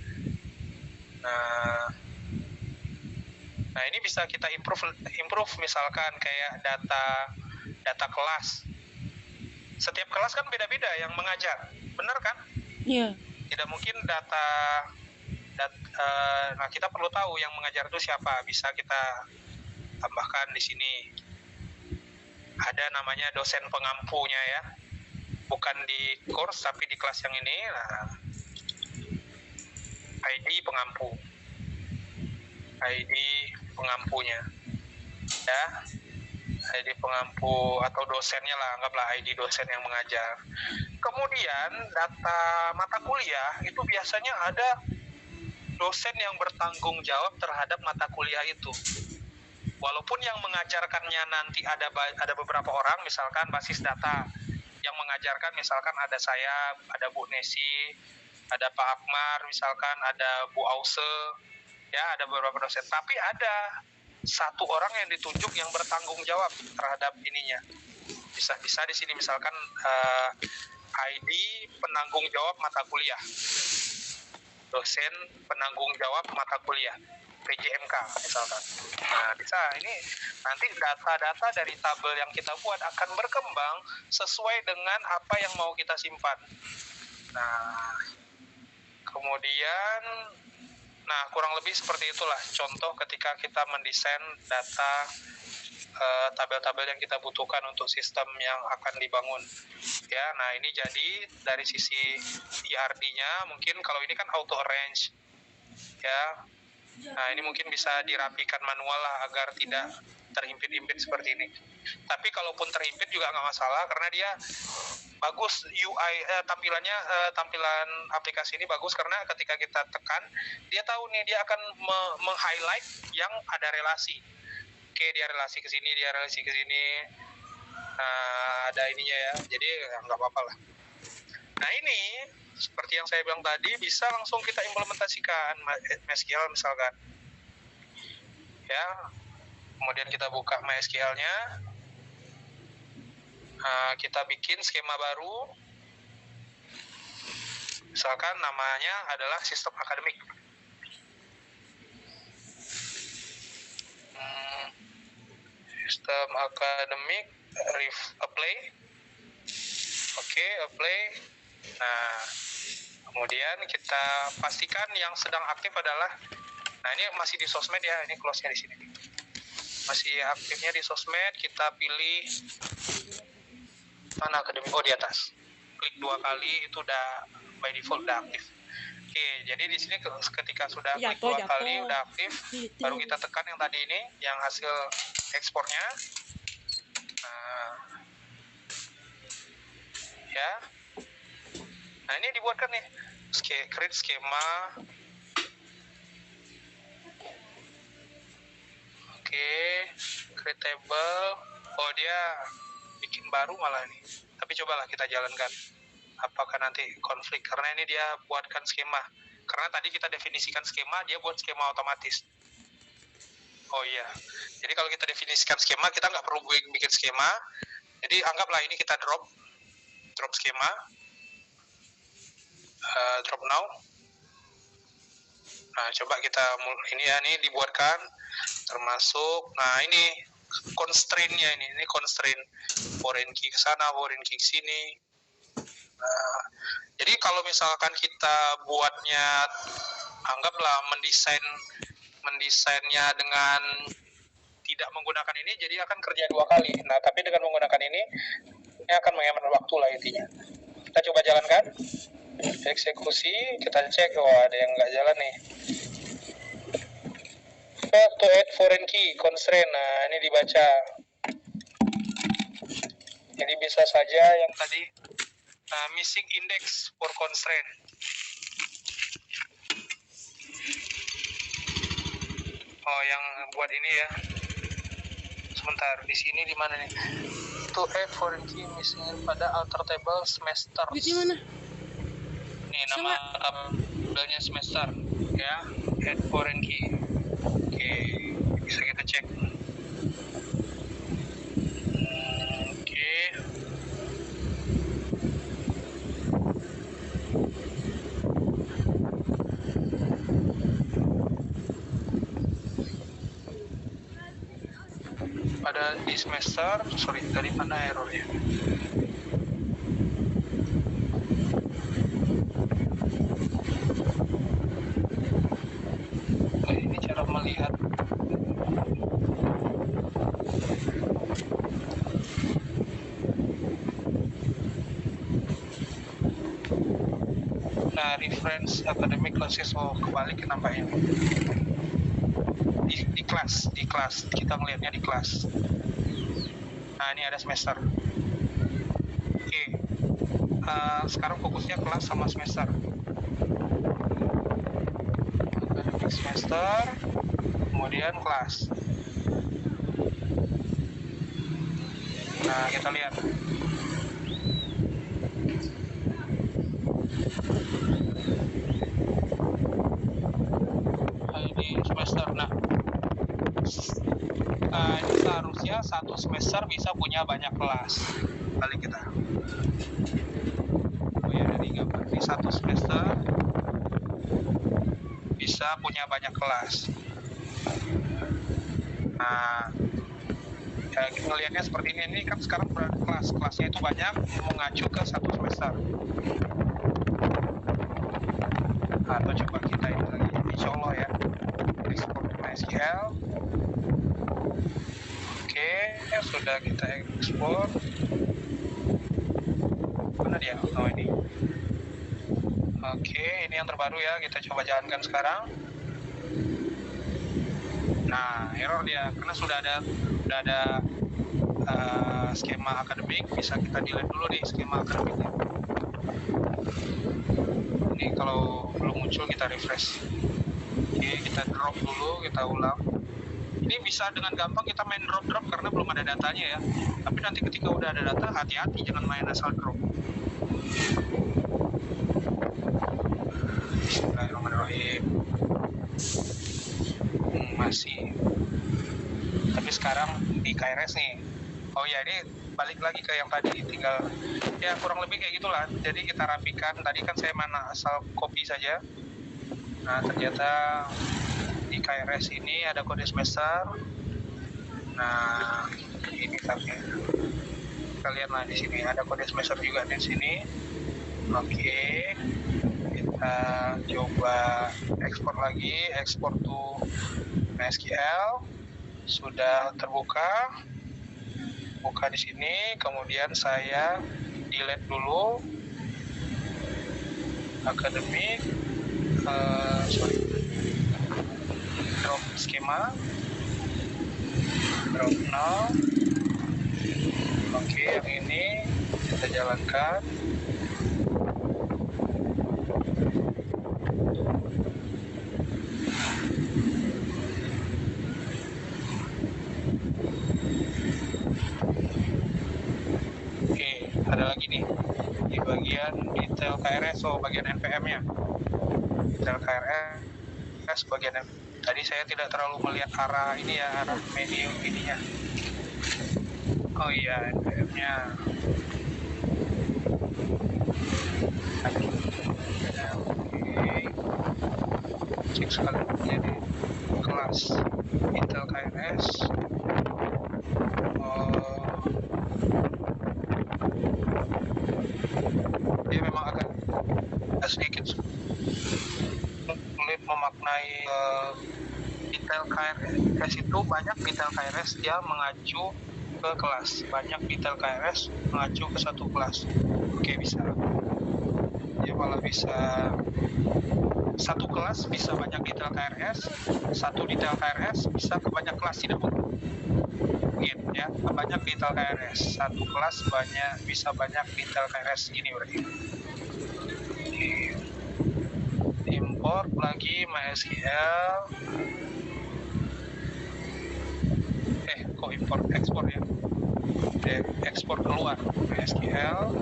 nah ini bisa kita improve misalkan kayak data kelas. Setiap kelas kan beda-beda yang mengajar, benar kan? Iya. Tidak mungkin nah kita perlu tahu yang mengajar itu siapa. Bisa kita tambahkan di sini. Ada namanya dosen pengampunya ya. Bukan di course tapi di kelas yang ini. Nah, ID pengampu. ID pengampunya. Ya. ID pengampu atau dosennya lah, anggaplah ID dosen yang mengajar. Kemudian data mata kuliah itu biasanya ada dosen yang bertanggung jawab terhadap mata kuliah itu. Walaupun yang mengajarkannya nanti ada beberapa orang, misalkan basis data yang mengajarkan, misalkan ada saya, ada Bu Nesi, ada Pak Akmar, misalkan ada Bu Ause, ya ada beberapa dosen. Tapi ada satu orang yang ditunjuk yang bertanggung jawab terhadap ininya. Bisa di sini misalkan ID penanggung jawab mata kuliah, dosen penanggung jawab mata kuliah, PJMK misalkan. Nah, bisa ini nanti data-data dari tabel yang kita buat akan berkembang sesuai dengan apa yang mau kita simpan. Nah, kemudian kurang lebih seperti itulah contoh ketika kita mendesain data tabel-tabel yang kita butuhkan untuk sistem yang akan dibangun. Ya, nah ini jadi dari sisi ERD-nya mungkin kalau ini kan auto arrange. Ya. Nah, ini mungkin bisa dirapikan manual lah agar tidak terhimpit-himpit seperti ini. Tapi kalaupun terhimpit juga nggak masalah karena dia bagus UI tampilan aplikasi ini bagus karena ketika kita tekan dia tahu nih dia akan meng-highlight yang ada relasi. Oke, dia relasi ke sini, dia relasi ke sini. Ada ininya ya. Jadi nggak apa-apa lah. Nah, ini seperti yang saya bilang tadi bisa langsung kita implementasikan MySQL misalkan. Ya. Kemudian kita buka MySQL-nya. Kita bikin skema baru. Misalkan namanya adalah sistem akademik. Sistem akademik apply. Oke, apply. Nah, kemudian kita pastikan yang sedang aktif adalah, nah ini masih di sosmed ya, ini close-nya di sini. Masih aktifnya di sosmed, kita pilih mana akademik, di atas. Klik 2 kali itu udah by default udah aktif. Oke, jadi di sini ketika sudah klik 2 kali udah aktif, baru kita tekan yang tadi ini, yang hasil ekspornya. Ya. Nah, ini dibuatkan nih create skema. Oke, create table. Dia bikin baru malah nih. Tapi cobalah kita jalankan. Apakah nanti konflik? Karena ini dia buatkan skema. Karena tadi kita definisikan skema, dia buat skema otomatis. Oh iya. Jadi kalau kita definisikan skema, kita nggak perlu bikin skema. Jadi anggaplah ini kita drop skema. Drop now. Nah, coba kita ini ya, ini dibuatkan termasuk. Nah, ini constraint-nya ini constraint foreign key ke sana, foreign key ke sini. Nah, jadi kalau misalkan kita buatnya, anggaplah mendesainnya dengan tidak menggunakan ini, jadi akan kerja 2 kali. Nah, tapi dengan menggunakan ini akan menghemat waktu lah intinya. Kita coba jalankan. Eksekusi, kita cek, ada yang nggak jalan nih. To add foreign key constraint. Nah, ini dibaca. Jadi bisa saja yang tadi missing index for constraint. Yang buat ini ya. Sebentar, di sini di mana nih? To add foreign key missing pada alter table semester. Di mana? Nih nama tabelnya semester ya, add foreign key. Oke, bisa kita cek. Oke. Ada di semester, dari mana errornya? Ini cara melihat reference academic classes. Oh, kebalik kenapa ini? Di kelas kita ngelihatnya di kelas. Nah, ini ada semester. Oke. Sekarang fokusnya kelas sama semester. Academic semester, kemudian kelas. Nah, kita lihat. Ini semester. Nah, ini seharusnya satu semester bisa punya banyak kelas. Balik kita. Oh ya, dari gambar ini satu semester bisa punya banyak kelas. Nah, ya, ngelihatnya seperti ini. Ini kan sekarang kelasnya itu banyak, mengacu ke satu semester. Atau coba kita ini lagi, insya Allah ya, export to MySQL. Oke, sudah kita ekspor. Mana dia? Oh, ini. Oke, ini yang terbaru ya, kita coba jalankan sekarang. Nah, error dia, karena sudah ada skema akademik. Bisa kita delete dulu nih skema akademiknya. Ini kalau belum muncul kita refresh. Oke, kita drop dulu, kita ulang. Ini bisa dengan gampang kita main drop karena belum ada datanya ya. Tapi nanti ketika udah ada data, hati-hati jangan main asal drop. Bismillahirrahmanirrahim. Masih. Tapi sekarang di KRS nih. Oh ya, ini balik lagi ke yang tadi, tinggal ya kurang lebih kayak gitulah. Jadi kita rapikan. Tadi kan saya mana asal copy saja. Nah, ternyata di KRS ini ada kode semester. Nah, ini tabnya. Kalian lah di sini ada kode semester juga di sini. Oke, kita coba ekspor lagi, ekspor to MySQL. Sudah terbuka. Buka di sini, kemudian saya delete dulu akademik, drop skema, drop now. Oke, yang ini kita jalankan. Ada lagi nih di bagian detail KRS, bagian NPM-nya. Detail KRS bagian tadi saya tidak terlalu melihat arah ini ya, arah menu ininya. Oh iya, NPM-nya. Oke. Cek sekali jadi kelas detail KRS. Dia memang agak sedikit sulit memaknai detail KRS itu. Banyak detail KRS dia mengacu ke kelas, banyak detail KRS mengacu ke satu kelas. Oke, bisa dia malah bisa satu kelas bisa banyak detail KRS, satu detail KRS bisa ke banyak kelas, tidak mungkin ya, banyak detail KRS satu kelas bisa banyak detail KRS gini berarti. Import lagi MySQL. Kok import ekspor ya, ekspor keluar MySQL,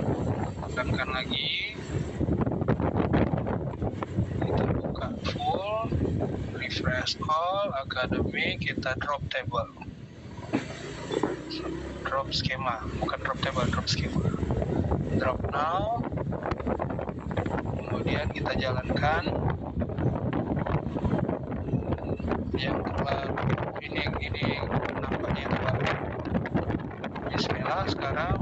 tekankan lagi, kita buka full, refresh all, academic, kita drop table, drop skema, bukan drop table, drop skema, drop now. Kemudian kita jalankan yang terbaru. Ini nampaknya yang terbaru. Bismillah, sekarang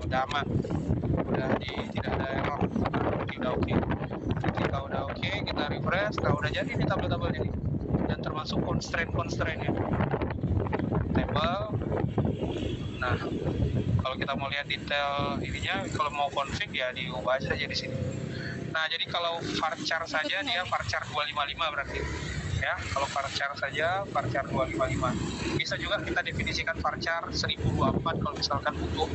udah aman, tidak ada error, udah oke. Ketika udah oke, kita refresh. Udah jadi nih tabel-tabelnya nih, dan termasuk constraint-nya. table. Nah, kalau kita mau lihat detail ininya, kalau mau config ya diubah saja di sini. Nah, jadi kalau varchar saja dia varchar 255 berarti. Ya, kalau varchar saja varchar 255. Bisa juga kita definisikan varchar 1024 kalau misalkan butuh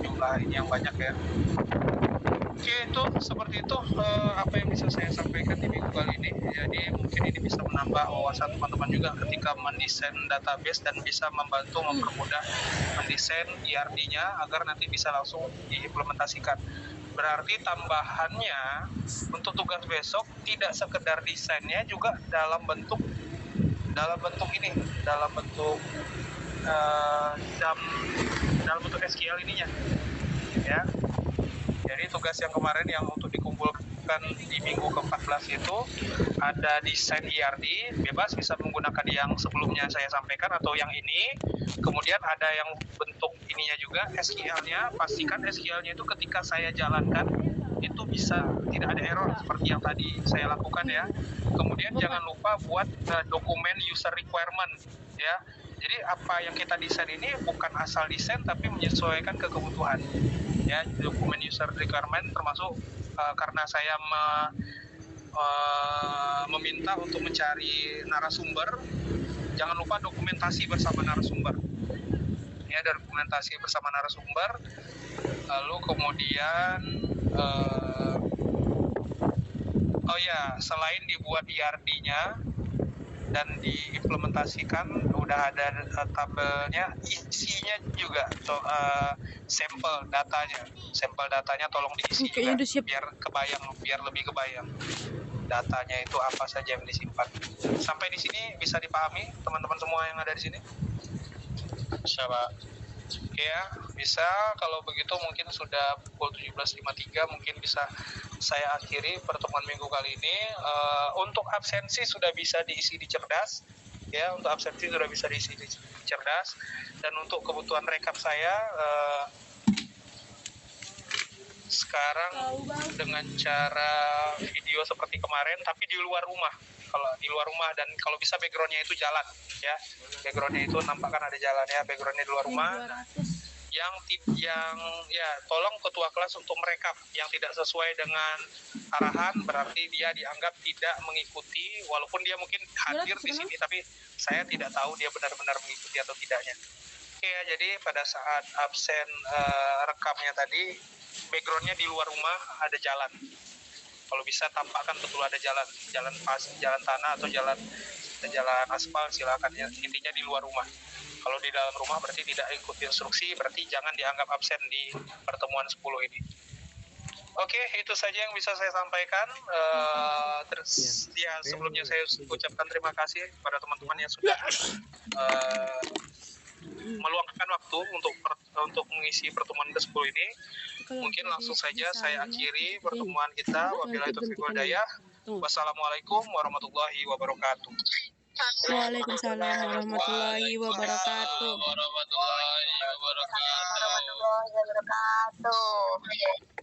jumlah ini yang banyak ya. Oke, itu seperti itu apa yang bisa saya sampaikan di minggu kali ini. Jadi mungkin ini bisa menambah wawasan teman-teman juga ketika mendesain database dan bisa membantu mempermudah mendesain IRD-nya agar nanti bisa langsung diimplementasikan. Berarti tambahannya untuk tugas besok tidak sekedar desainnya, juga dalam bentuk ini, dalam bentuk dalam bentuk SQL ininya ya. Jadi tugas yang kemarin yang untuk dikumpulkan di minggu ke-14 itu ada desain IRD, bebas bisa menggunakan yang sebelumnya saya sampaikan atau yang ini. Kemudian ada yang bentuk ininya juga, SQL-nya, pastikan SQL-nya itu ketika saya jalankan itu bisa tidak ada error seperti yang tadi saya lakukan ya. Kemudian jangan lupa buat dokumen user requirement ya. Jadi apa yang kita desain ini bukan asal desain tapi menyesuaikan ke kebutuhan. Ya, dokumen user requirement termasuk karena saya meminta untuk mencari narasumber, jangan lupa dokumentasi bersama narasumber. Ya, dokumentasi bersama narasumber. Lalu kemudian oh ya, selain dibuat IRD-nya dan diimplementasikan, udah ada tabelnya, isinya juga sampel datanya tolong diisi juga, biar lebih kebayang datanya itu apa saja yang disimpan. Sampai di sini bisa dipahami teman-teman semua yang ada di sini? Bisa, Pak. Oke ya, bisa. Kalau begitu mungkin sudah pukul 17.53, mungkin bisa saya akhiri pertemuan minggu kali ini. Untuk absensi sudah bisa diisi di cerdas ya, untuk absensi sudah bisa diisi di cerdas. Dan untuk kebutuhan rekap saya sekarang dengan cara video seperti kemarin tapi di luar rumah. Kalau di luar rumah dan kalau bisa backgroundnya itu jalan ya, backgroundnya itu nampakkan ada jalannya, backgroundnya di luar rumah. Yang ya, tolong ketua kelas untuk merekap yang tidak sesuai dengan arahan, berarti dia dianggap tidak mengikuti, walaupun dia mungkin hadir di sini tapi saya tidak tahu dia benar-benar mengikuti atau tidaknya. Oke ya, jadi pada saat absen rekamnya tadi backgroundnya di luar rumah ada jalan. Kalau bisa tampakkan betul ada jalan pas, jalan tanah atau jalan aspal, silakan ya. Intinya di luar rumah. Kalau di dalam rumah berarti tidak ikuti instruksi, berarti jangan dianggap absen di pertemuan 10 ini. Oke, itu saja yang bisa saya sampaikan. Terus ya, sebelumnya saya ucapkan terima kasih kepada teman-teman yang sudah meluangkan waktu untuk mengisi pertemuan ke-10 ini. Mungkin langsung saja saya akhiri pertemuan kita. Wabillahi taufiq wal hidayah. Wassalamualaikum warahmatullahi wabarakatuh. Waalaikumsalam warahmatullahi wabarakatuh. warahmatullahi wabarakatuh.